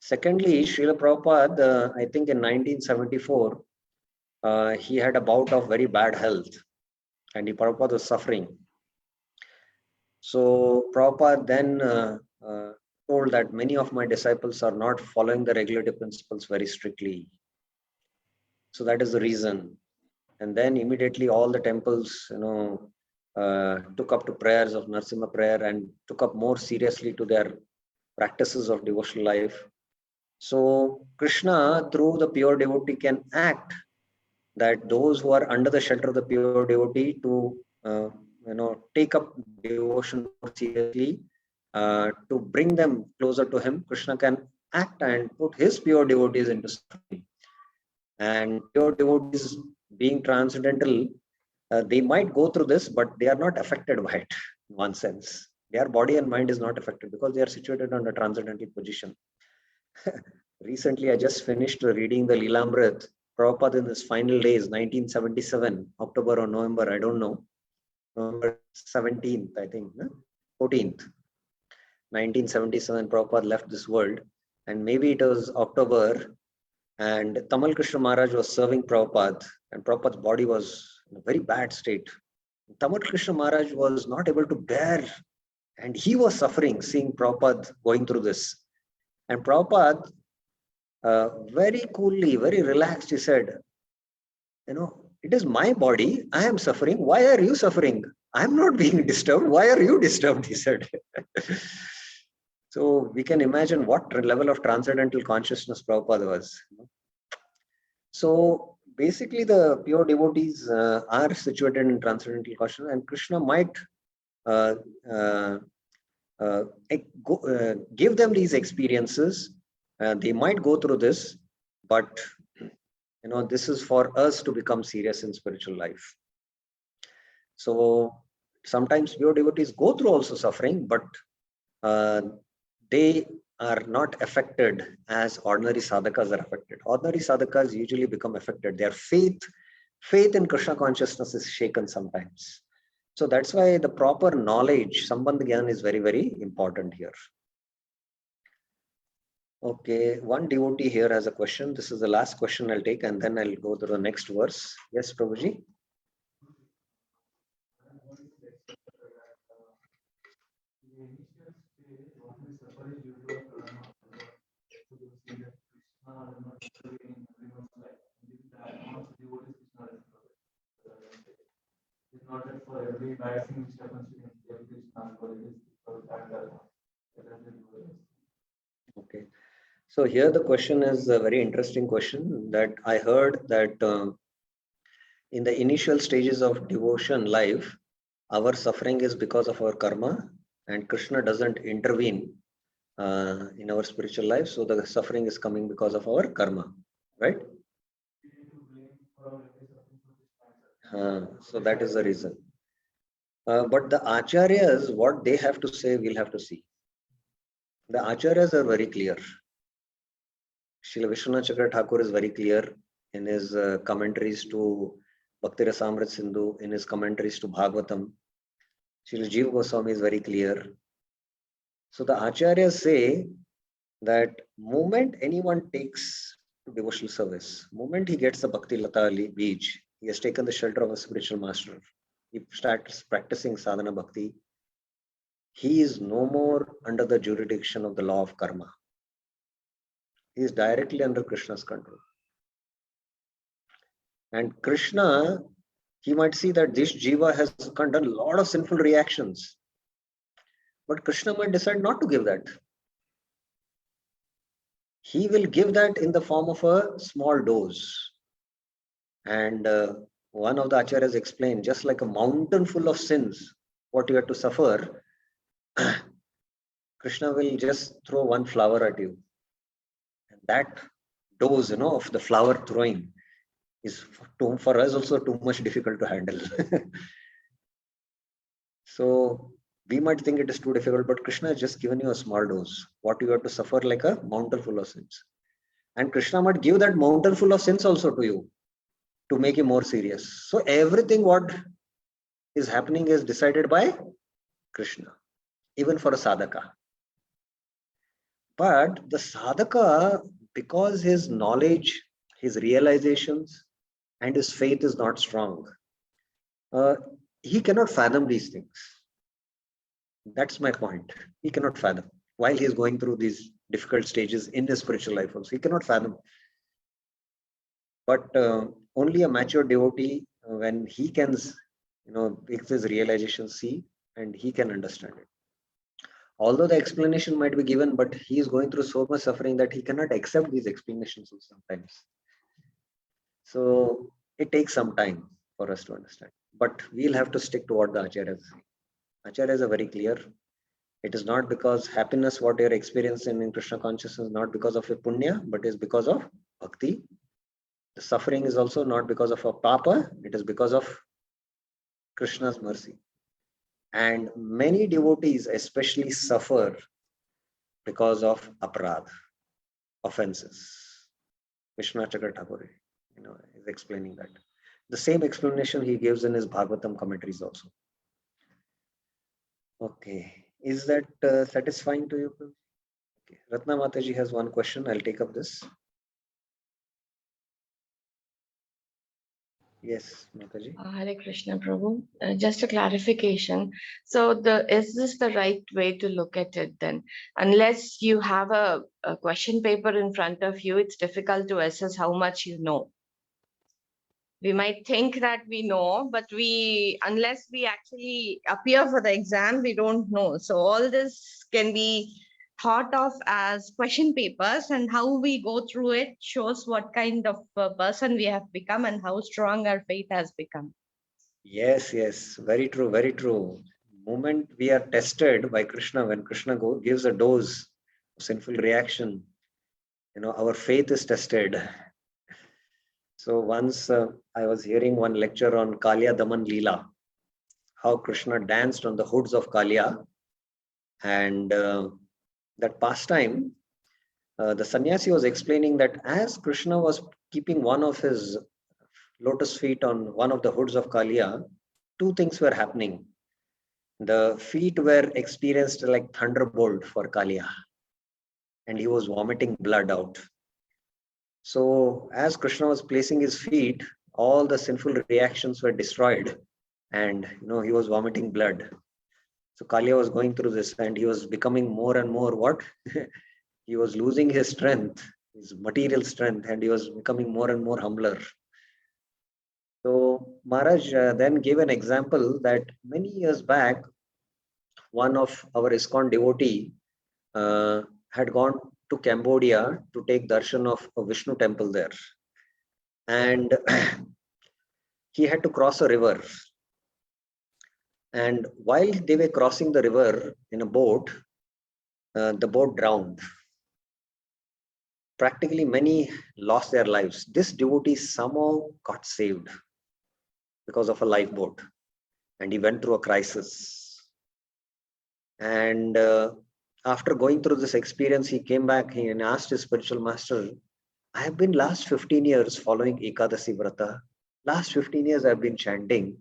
Secondly, Srila Prabhupada, I think in 1974, he had a bout of very bad health and Prabhupada was suffering. So Prabhupada then told that many of my disciples are not following the regulative principles very strictly. So that is the reason. And then immediately all the temples, took up to prayers of Narsimha prayer and took up more seriously to their practices of devotional life. So Krishna, through the pure devotee, can act that those who are under the shelter of the pure devotee to take up devotion more seriously to bring them closer to him, Krishna can act and put his pure devotees into suffering. And pure devotees being transcendental, they might go through this, but they are not affected by it in one sense. Their body and mind is not affected because they are situated on a transcendental position. Recently, I just finished reading the Lilamrit. Prabhupada in his final days, 1977, October or November, I don't know. November 17th, I think, 14th. 1977, Prabhupada left this world. And maybe it was October, and Tamal Krishna Maharaj was serving Prabhupada, and Prabhupada's body was in a very bad state. Tamal Krishna Maharaj was not able to bear, and he was suffering seeing Prabhupada going through this. And Prabhupada, very coolly, very relaxed, he said, it is my body, I am suffering. Why are you suffering? I'm not being disturbed. Why are you disturbed? He said. So we can imagine what level of transcendental consciousness Prabhupada was. So basically the pure devotees are situated in transcendental consciousness, and Krishna might give them these experiences. They might go through this, but this is for us to become serious in spiritual life. So sometimes pure devotees go through also suffering, but they are not affected as ordinary sadhakas are affected. Ordinary sadhakas usually become affected. Their faith in Krishna consciousness is shaken sometimes. So that's why the proper knowledge, Sambandha Gyan, is very, very important here. Okay, one devotee here has a question. This is the last question I'll take, and then I'll go to the next verse. Yes, Prabhuji. Okay. So here the question is a very interesting question that I heard that in the initial stages of devotion life, our suffering is because of our karma, and Krishna doesn't intervene in our spiritual life. So the suffering is coming because of our karma, right? So that is the reason. But the acharyas, what they have to say, we'll have to see. The acharyas are very clear. Srila Vishwanath Chakra Thakur is very clear in his commentaries to Bhakti Rasamrit Sindhu, in his commentaries to Bhagavatam. Srila Jiva Goswami is very clear. So the acharyas say that moment anyone takes to devotional service, moment he gets the Bhakti Lata Bij, he has taken the shelter of a spiritual master, he starts practicing sadhana bhakti, he is no more under the jurisdiction of the law of karma. He is directly under Krishna's control. And Krishna, he might see that this jiva has done a lot of sinful reactions. But Krishna might decide not to give that. He will give that in the form of a small dose. And one of the acharyas explained, just like a mountain full of sins, what you have to suffer, Krishna will just throw one flower at you. And that dose, of the flower throwing is for us also too much difficult to handle. So we might think it is too difficult, but Krishna has just given you a small dose. What you have to suffer like a mountain full of sins. And Krishna might give that mountain full of sins also to you to make you more serious. So everything what is happening is decided by Krishna, even for a sadhaka. But the sadhaka, because his knowledge, his realizations, and his faith is not strong, he cannot fathom these things. That's my point. He cannot fathom. While he is going through these difficult stages in his spiritual life also, he cannot fathom. But only a mature devotee, when he can, make his realization see, and he can understand it. Although the explanation might be given, but he is going through so much suffering that he cannot accept these explanations sometimes. So it takes some time for us to understand. But we'll have to stick to what the acharyas say. Acharyas are very clear. It is not because happiness, what you're experiencing in Krishna consciousness, is not because of a punya, but is because of bhakti. The suffering is also not because of a papa, it is because of Krishna's mercy. And many devotees especially suffer because of aparadh, offenses. Vishwanath Chakravarti Thakur, is explaining that. The same explanation he gives in his Bhagavatam commentaries also. Okay, is that satisfying to you? Okay. Ratna Mataji has one question. I'll take up this. Yes, Mataji. Hare Krishna Prabhu. Just a clarification. So is this the right way to look at it then? Unless you have a question paper in front of you, it's difficult to assess how much you know. We might think that we know, but unless we actually appear for the exam, we don't know. So all this can be thought of as question papers, and how we go through it shows what kind of person we have become and how strong our faith has become. Yes, yes, very true, very true. Moment we are tested by Krishna, when Krishna gives a dose of sinful reaction, our faith is tested. So once I was hearing one lecture on Kalya Daman Leela, how Krishna danced on the hoods of Kalya, and that pastime, the sannyasi was explaining that as Krishna was keeping one of his lotus feet on one of the hoods of Kalya, two things were happening. The feet were experienced like thunderbolt for Kalya, and he was vomiting blood out. So as Krishna was placing his feet, all the sinful reactions were destroyed, and he was vomiting blood. So Kalya was going through this, and he was becoming more and more what? He was losing his strength, his material strength, and he was becoming more and more humbler. So Maharaj then gave an example that many years back, one of our ISKCON devotee had gone to Cambodia to take darshan of a Vishnu temple there. And he had to cross a river. And while they were crossing the river in a boat, the boat drowned. Practically many lost their lives. This devotee somehow got saved because of a lifeboat, and he went through a crisis. And after going through this experience, he came back and asked his spiritual master, I have been last 15 years following Ekadasi Vrata. Last 15 years I've been chanting.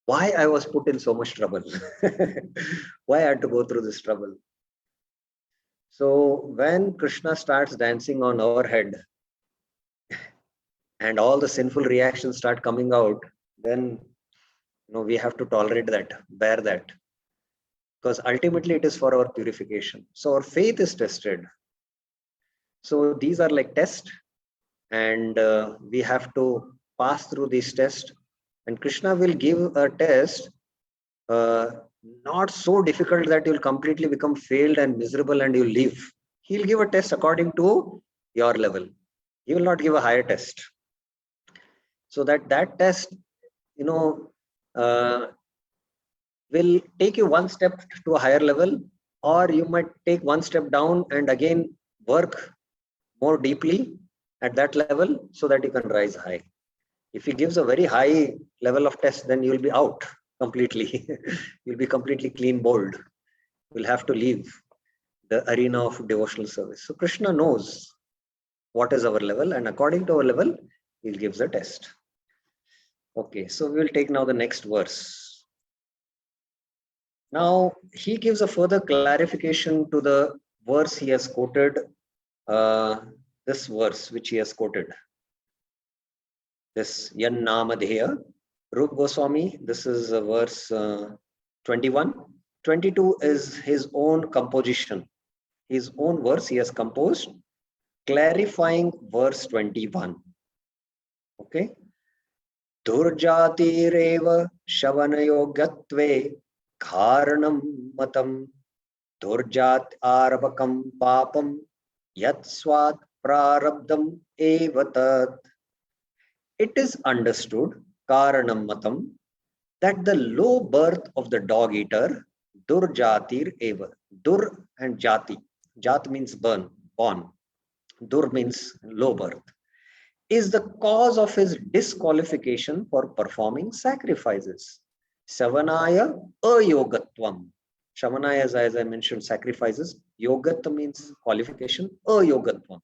Why I was put in so much trouble? Why I had to go through this trouble? So when Krishna starts dancing on our head and all the sinful reactions start coming out, then we have to tolerate that, bear that. Because ultimately it is for our purification. So our faith is tested. So these are like tests, and we have to pass through these tests. And Krishna will give a test not so difficult that you'll completely become failed and miserable and you'll leave. He'll give a test according to your level. He will not give a higher test. So that test, will take you one step to a higher level, or you might take one step down and again work more deeply at that level so that you can rise high. If he gives a very high level of test, then you'll be out completely. You'll be completely clean bowled. You'll have to leave the arena of devotional service. So Krishna knows what is our level, and according to our level, he gives a test. Okay, so we will take now the next verse. Now, he gives a further clarification to the verse he has quoted, this verse which he has quoted. This Yan Namadheya, Rupa Goswami, this is verse 21. 22 is his own composition, his own verse he has composed, clarifying verse 21. Okay. Durjatireva Shavanayogatve Karanam Matam Durjat Arabakam Papam Yatswat Prarabdam Evatat. It is understood, Karanam Matam, that the low birth of the dog eater Durjatir eva. Dur and jati. Jat means born. Dur means low birth. Is the cause of his disqualification for performing sacrifices. Savanaya ayogatvam. Shavanaya, as I mentioned, sacrifices. Yogat means qualification. Ayogatvam.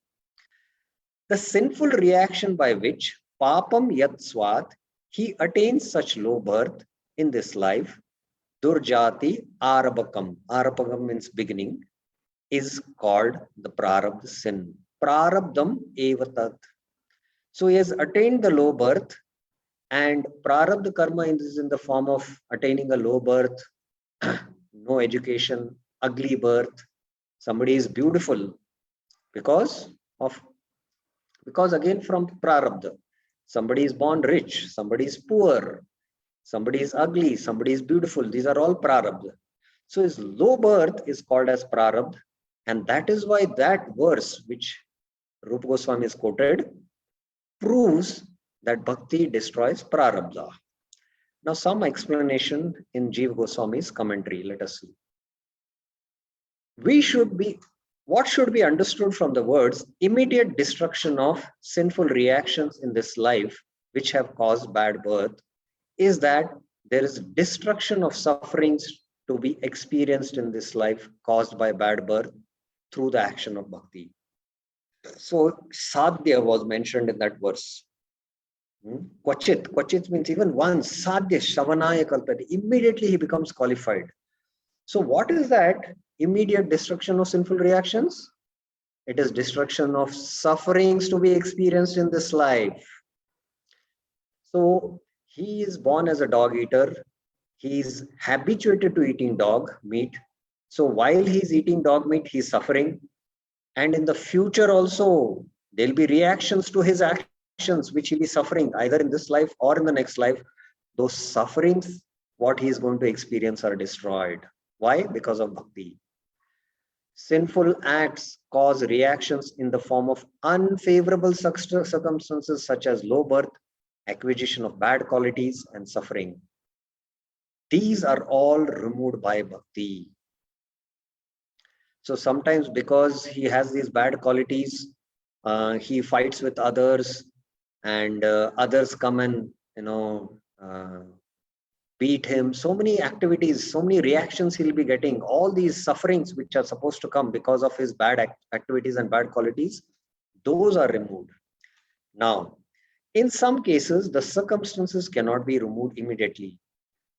The sinful reaction by which papam yat swat, he attains such low birth in this life, durjati arabakam. Arabakam means beginning, is called the prarabdha sin. Prarabdham evatat. So he has attained the low birth, and prarabdha karma is in the form of attaining a low birth, no education, ugly birth. Somebody is beautiful because again from prarabdha. Somebody is born rich, somebody is poor, somebody is ugly, somebody is beautiful. These are all prarabdha. So his low birth is called as prarabdha, and that is why that verse which Rupa Goswami is quoted proves that bhakti destroys prarabdha. Now some explanation in Jiva Goswami's commentary. Let us see. What should be understood from the words immediate destruction of sinful reactions in this life which have caused bad birth is that there is destruction of sufferings to be experienced in this life caused by bad birth through the action of bhakti. So sadhya was mentioned in that verse. Kvachit means even once, sadhya shavanaya kalpati, immediately he becomes qualified. So what is that immediate destruction of sinful reactions? It is destruction of sufferings to be experienced in this life. So he is born as a dog eater. He is habituated to eating dog meat. So while he's eating dog meat, he's suffering. And in the future also, there'll be reactions to his actions, which he'll be suffering either in this life or in the next life. Those sufferings, what he is going to experience, are destroyed. Why? Because of bhakti. Sinful acts cause reactions in the form of unfavorable circumstances such as low birth, acquisition of bad qualities, and suffering. These are all removed by bhakti. So sometimes because he has these bad qualities, he fights with others, and others come and beat him. So many activities, so many reactions he'll be getting. All these sufferings which are supposed to come because of his bad activities and bad qualities, those are removed. Now, in some cases, the circumstances cannot be removed immediately.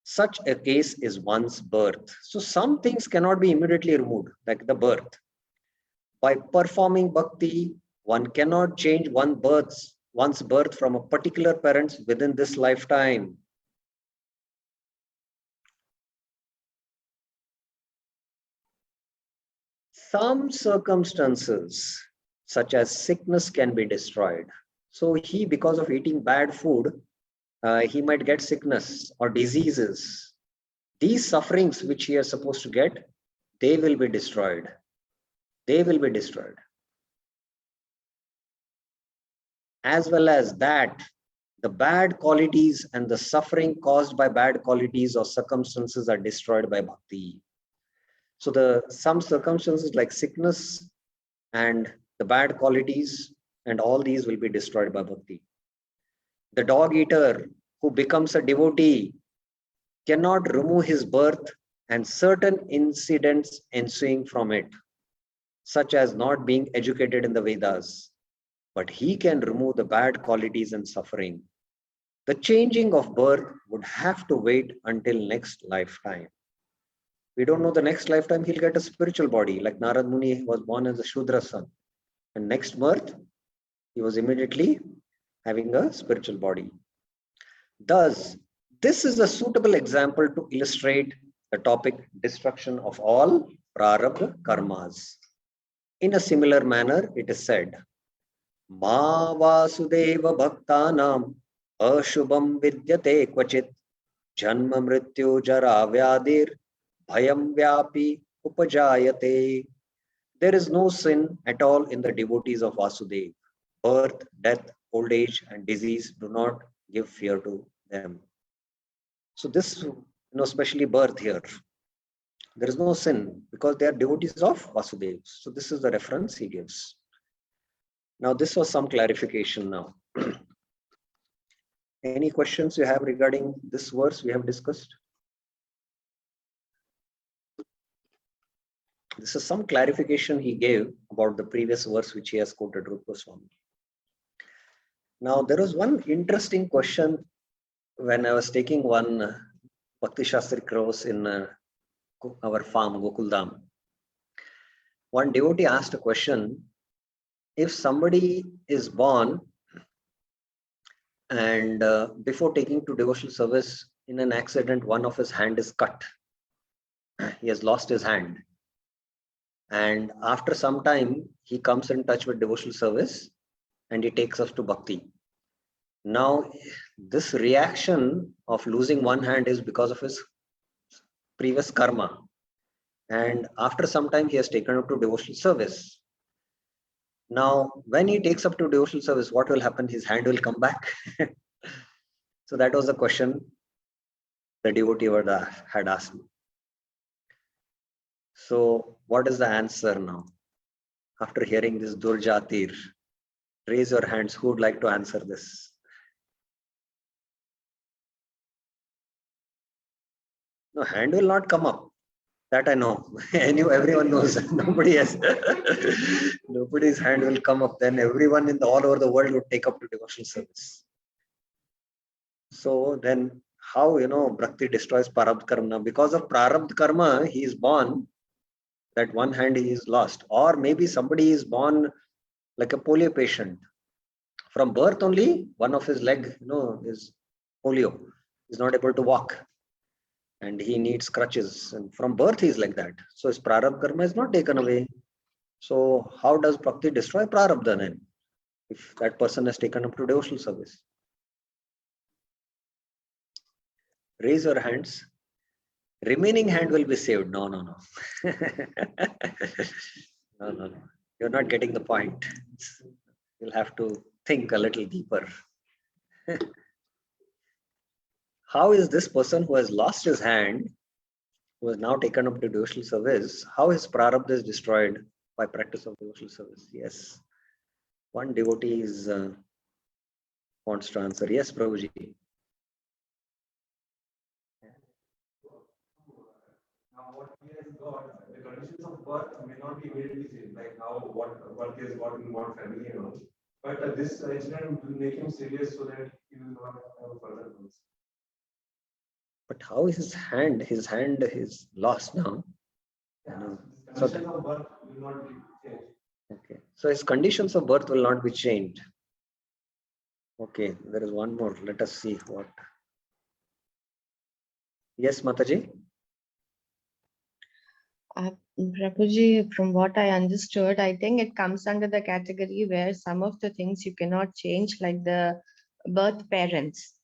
Such a case is one's birth. So some things cannot be immediately removed, like the birth. By performing bhakti, one cannot change one's birth from a particular parents within this lifetime. Some circumstances, such as sickness, can be destroyed. So he, because of eating bad food, he might get sickness or diseases. These sufferings which he is supposed to get, they will be destroyed. They will be destroyed. As well as that, the bad qualities and the suffering caused by bad qualities or circumstances are destroyed by bhakti. So some circumstances like sickness and the bad qualities and all these will be destroyed by bhakti. The dog eater who becomes a devotee cannot remove his birth and certain incidents ensuing from it, such as not being educated in the Vedas, but he can remove the bad qualities and suffering. The changing of birth would have to wait until next lifetime. We don't know the next lifetime he'll get a spiritual body, like Narad Muni was born as a Shudra son. And next birth, he was immediately having a spiritual body. Thus, this is a suitable example to illustrate the topic destruction of all prarabdha karmas. In a similar manner, it is said, Ma vasudeva bhaktanam ashubham vidyate kvachit janma mrityu jara vyadir bhayam vyapi upajayate. There is no sin at all in the devotees of Vasudeva. Birth, death, old age, and disease do not give fear to them. So this, especially birth here. There is no sin because they are devotees of Vasudeva. So this is the reference he gives. Now this was some clarification now. Any questions you have regarding this verse we have discussed? This is some clarification he gave about the previous verse which he has quoted, Rupa Goswami. Now there was one interesting question when I was taking one Bhakti Shastri course in our farm, Gokuldham. One devotee asked a question: if somebody is born and before taking to devotional service, in an accident, one of his hand is cut. He has lost his hand. And after some time, he comes in touch with devotional service and he takes us to bhakti. Now, this reaction of losing one hand is because of his previous karma. And after some time, he has taken up to devotional service. Now, when he takes up to devotional service, what will happen? His hand will come back. So that was the question the devotee had asked me. So what is the answer now? After hearing this Durjatir, raise your hands. Who would like to answer this? No, hand will not come up. That I know. Everyone knows. Nobody has. Nobody's hand will come up. Then everyone in all over the world would take up to devotional service. So then how, Bhakti destroys Prarabdha Karma? Because of Prarabdha Karma, he is born, that one hand he is lost. Or maybe somebody is born like a polio patient. From birth only, one of his leg, is polio. He's not able to walk. And he needs crutches. And from birth, he is like that. So his Prarabdha Karma is not taken away. So how does Bhakti destroy Prarabdha then? If that person has taken up to devotional service. Raise your hands. Remaining hand will be saved. No. No. You're not getting the point. You'll have to think a little deeper. How is this person who has lost his hand, who has now taken up to devotional service, how his prarabdha is destroyed by practice of devotional service? Yes. One devotee wants to answer. Yes, Prabhuji. Now, what he has got, the conditions of birth may not be immediately seen, like how what he has got in what family and all. But this incident will make him serious so that he will not have further goals. But how is his hand? His hand is lost now. Yeah, so conditions of birth will not be changed. Okay. So his conditions of birth will not be changed. Okay, there is one more. Let us see what. Yes, Mataji. Prabhuji, from what I understood, I think it comes under the category where some of the things you cannot change, like the birth parents.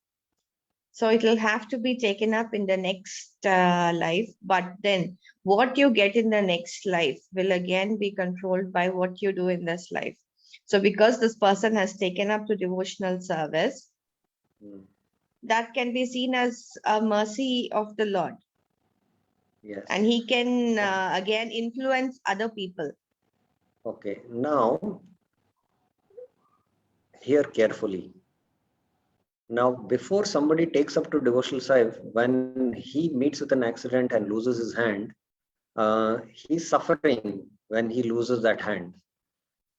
So it will have to be taken up in the next life. But then what you get in the next life will again be controlled by what you do in this life. So because this person has taken up to devotional service, that can be seen as a mercy of the Lord. Yes. And he can again influence other people. Okay. Now, hear carefully. Now, before somebody takes up to devotional service, when he meets with an accident and loses his hand, he's suffering when he loses that hand.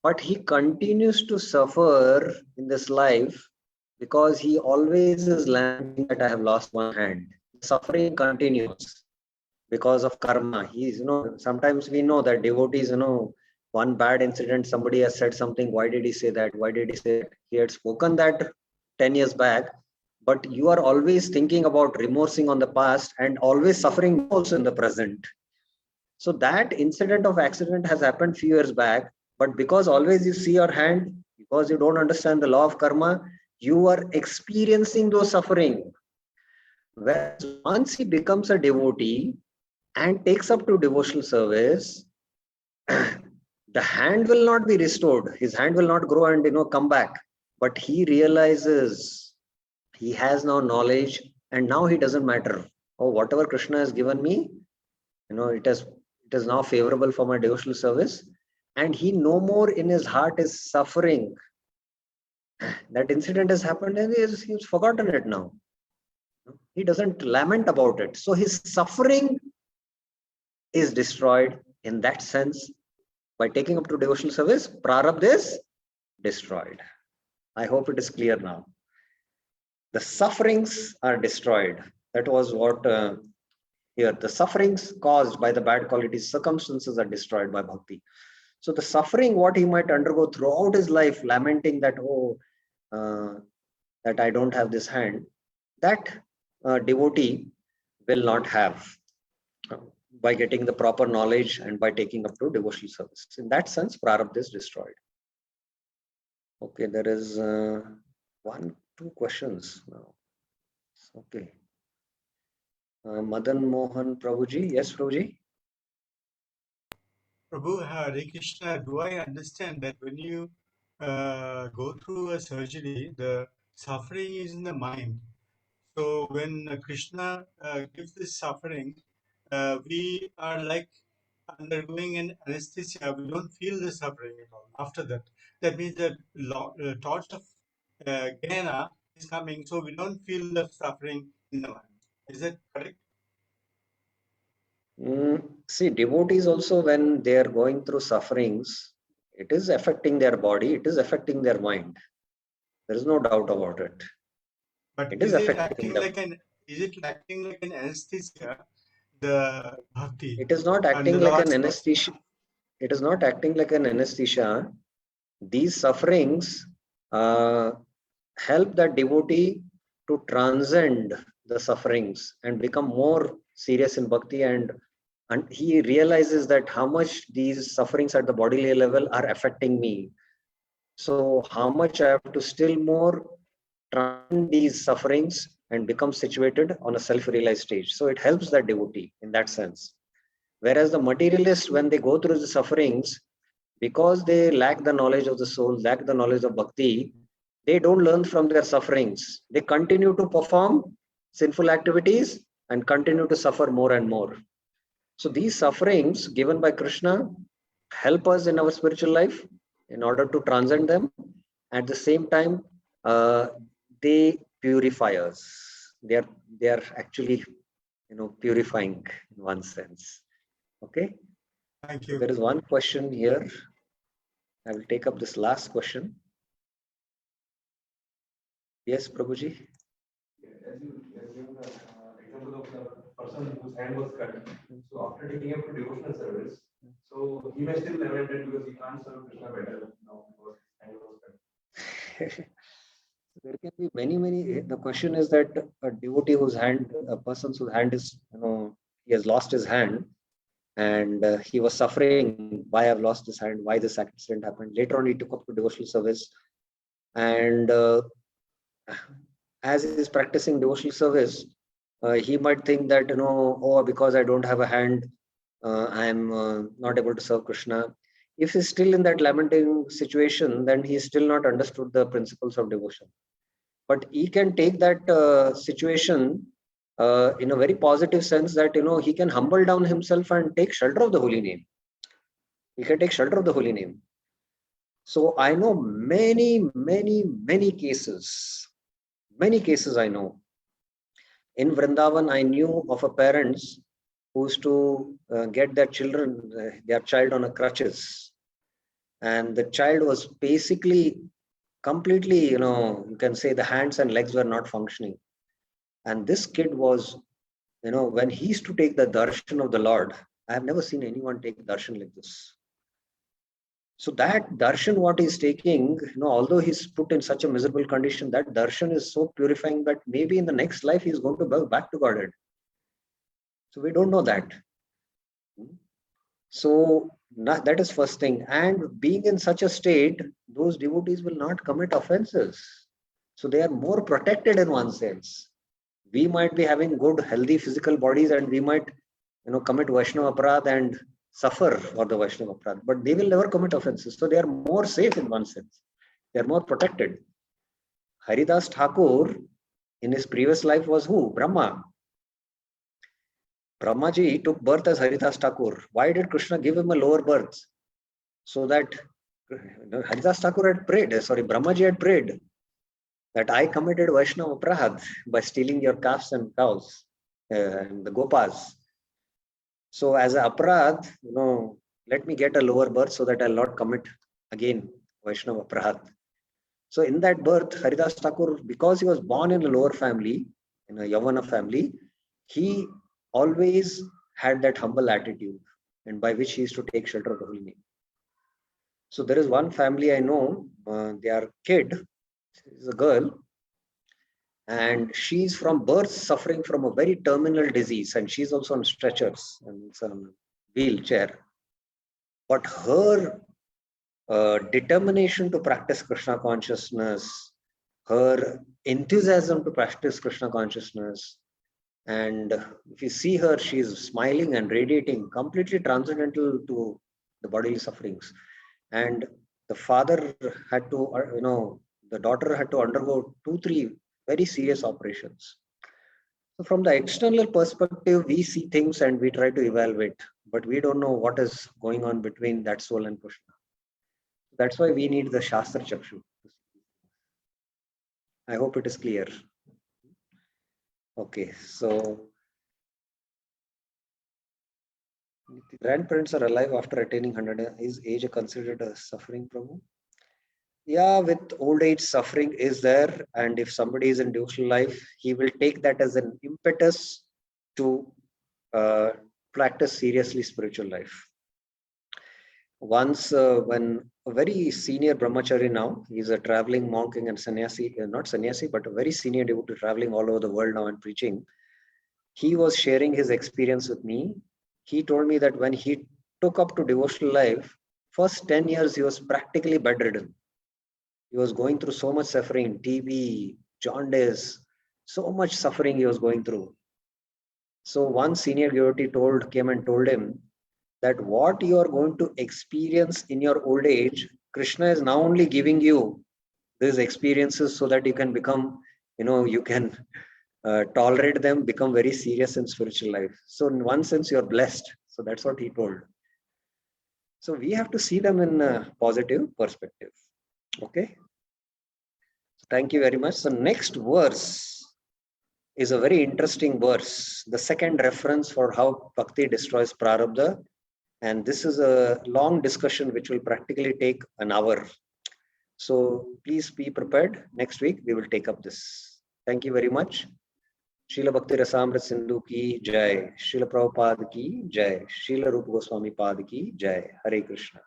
But he continues to suffer in this life because he always is lamenting that I have lost one hand. Suffering continues because of karma. He's, sometimes we know that devotees, one bad incident, somebody has said something. Why did he say that? Why did he say that? He had spoken that 10 years back, but you are always thinking about remorsing on the past and always suffering also in the present. So that incident of accident has happened few years back, but because always you see your hand, because you don't understand the law of karma, you are experiencing those suffering. Whereas once he becomes a devotee and takes up to devotional service, the hand will not be restored. His hand will not grow and come back. But he realizes he has now knowledge, and now he doesn't matter. Oh, whatever Krishna has given me, it is now favorable for my devotional service, and he no more in his heart is suffering. That incident has happened and he's forgotten it now. He doesn't lament about it. So his suffering is destroyed in that sense. By taking up to devotional service, prarabdha is destroyed. I hope it is clear now. The sufferings are destroyed. That was what here. The sufferings caused by the bad qualities, circumstances are destroyed by bhakti. So the suffering, what he might undergo throughout his life, lamenting that, that I don't have this hand, that devotee will not have by getting the proper knowledge and by taking up to devotional service. In that sense, prarabdha is destroyed. Okay, there is 1, 2 questions now. Okay. Madan Mohan Prabhuji. Yes, Prabhuji. Prabhu, Hare Krishna, do I understand that when you go through a surgery, the suffering is in the mind? So when Krishna gives this suffering, we are like undergoing an anesthesia. We don't feel the suffering at all. After that, that means that torch of Gehenna is coming, so we don't feel the suffering in the mind. Is that correct? See, devotees also, when they are going through sufferings, it is affecting their body, it is affecting their mind. There is no doubt about it. But It is affecting them. Is it acting like an anesthesia? The bhakti. It is not acting like an anesthesia. It is not acting like an anesthesia. These sufferings help the devotee to transcend the sufferings and become more serious in bhakti, and he realizes that how much these sufferings at the bodily level are affecting me. So how much I have to still more transcend these sufferings and become situated on a self-realized stage. So it helps that devotee in that sense. Whereas the materialist, when they go through the sufferings, because they lack the knowledge of the soul, lack the knowledge of bhakti, they don't learn from their sufferings. They continue to perform sinful activities and continue to suffer more and more. So these sufferings given by Krishna help us in our spiritual life in order to transcend them. At the same time, they purify us. They are actually, purifying in one sense. Okay. Thank you. So there is one question here. I will take up this last question. Yes, Prabhuji. As you give the example of the person whose hand was cut. So after taking up to devotional service, so he may still lament it because he can't serve Krishna better now because his hand was cut. There can be many. The question is that a devotee whose hand, a person whose hand is, he has lost his hand, and he was suffering. Why I've lost his hand? Why this accident happened? Later on, he took up to devotional service, and as he is practicing devotional service, he might think that because I don't have a hand, I am not able to serve Krishna. If he's still in that lamenting situation, then he's still not understood the principles of devotion. But he can take that situation in a very positive sense, that he can humble down himself and take shelter of the holy name. He can take shelter of the holy name. So I know many cases. Many cases I know. In Vrindavan, I knew of a parents who used to get their child on a crutches, and the child was basically completely, you can say the hands and legs were not functioning. And this kid was, when he used to take the darshan of the Lord, I have never seen anyone take darshan like this. So that darshan, what he's taking, although he's put in such a miserable condition, that darshan is so purifying that maybe in the next life he's going to go back to Godhead. So we don't know that. So that is first thing. And being in such a state, those devotees will not commit offenses. So they are more protected in one sense. We might be having good, healthy physical bodies, and we might, commit Vaishnava Aparadh and suffer for the Vaishnava Aparadh, but they will never commit offenses. So they are more safe in one sense. They are more protected. Haridas Thakur in his previous life was who? Brahma. Brahmaji took birth as Haridas Thakur. Why did Krishna give him a lower birth? So that Haridas Thakur had prayed, Brahmaji had prayed that I committed Vaishnava Aparadh by stealing your calves and cows and the gopas. So as an aparadh, let me get a lower birth so that I'll not commit again Vaishnava Aparadh. So in that birth, Haridas Thakur, because he was born in a lower family, in a Yavana family, he always had that humble attitude, and by which he used to take shelter of the holy name. So there is one family I know, their kid is a girl, and she's from birth suffering from a very terminal disease, and she's also on stretchers and it's on a wheelchair. But her determination to practice Krishna consciousness, her enthusiasm to practice Krishna consciousness, and if you see her, she's smiling and radiating, completely transcendental to the bodily sufferings. And the father had to, the daughter had to undergo 2-3 very serious operations. So from the external perspective, we see things and we try to evaluate, but we don't know what is going on between that soul and Krishna. That's why we need the Shastra Chakshu. I hope it is clear. Okay, so if the grandparents are alive after attaining 100, is age considered a suffering, Prabhu? Yeah, with old age, suffering is there, and if somebody is in devotional life, he will take that as an impetus to practice seriously spiritual life. Once, when a very senior brahmachari now, he's a traveling monk and sannyasi, not sannyasi, but a very senior devotee traveling all over the world now and preaching. He was sharing his experience with me. He told me that when he took up to devotional life, first 10 years, he was practically bedridden. He was going through so much suffering, TB, jaundice, so much suffering he was going through. So one senior devotee came and told him that what you are going to experience in your old age, Krishna is now only giving you these experiences so that you can become, you can tolerate them, become very serious in spiritual life. So in one sense, you're blessed. So that's what he told. So we have to see them in a positive perspective. Okay. Thank you very much. So next verse is a very interesting verse. The second reference for how bhakti destroys prarabdha. And this is a long discussion which will practically take an hour. So please be prepared. Next week, we will take up this. Thank you very much. Srila Bhakti Rasamrit Sindhu ki jai. Srila Prabhupada ki jai. Srila Rupa Goswami Pad ki jai. Hare Krishna.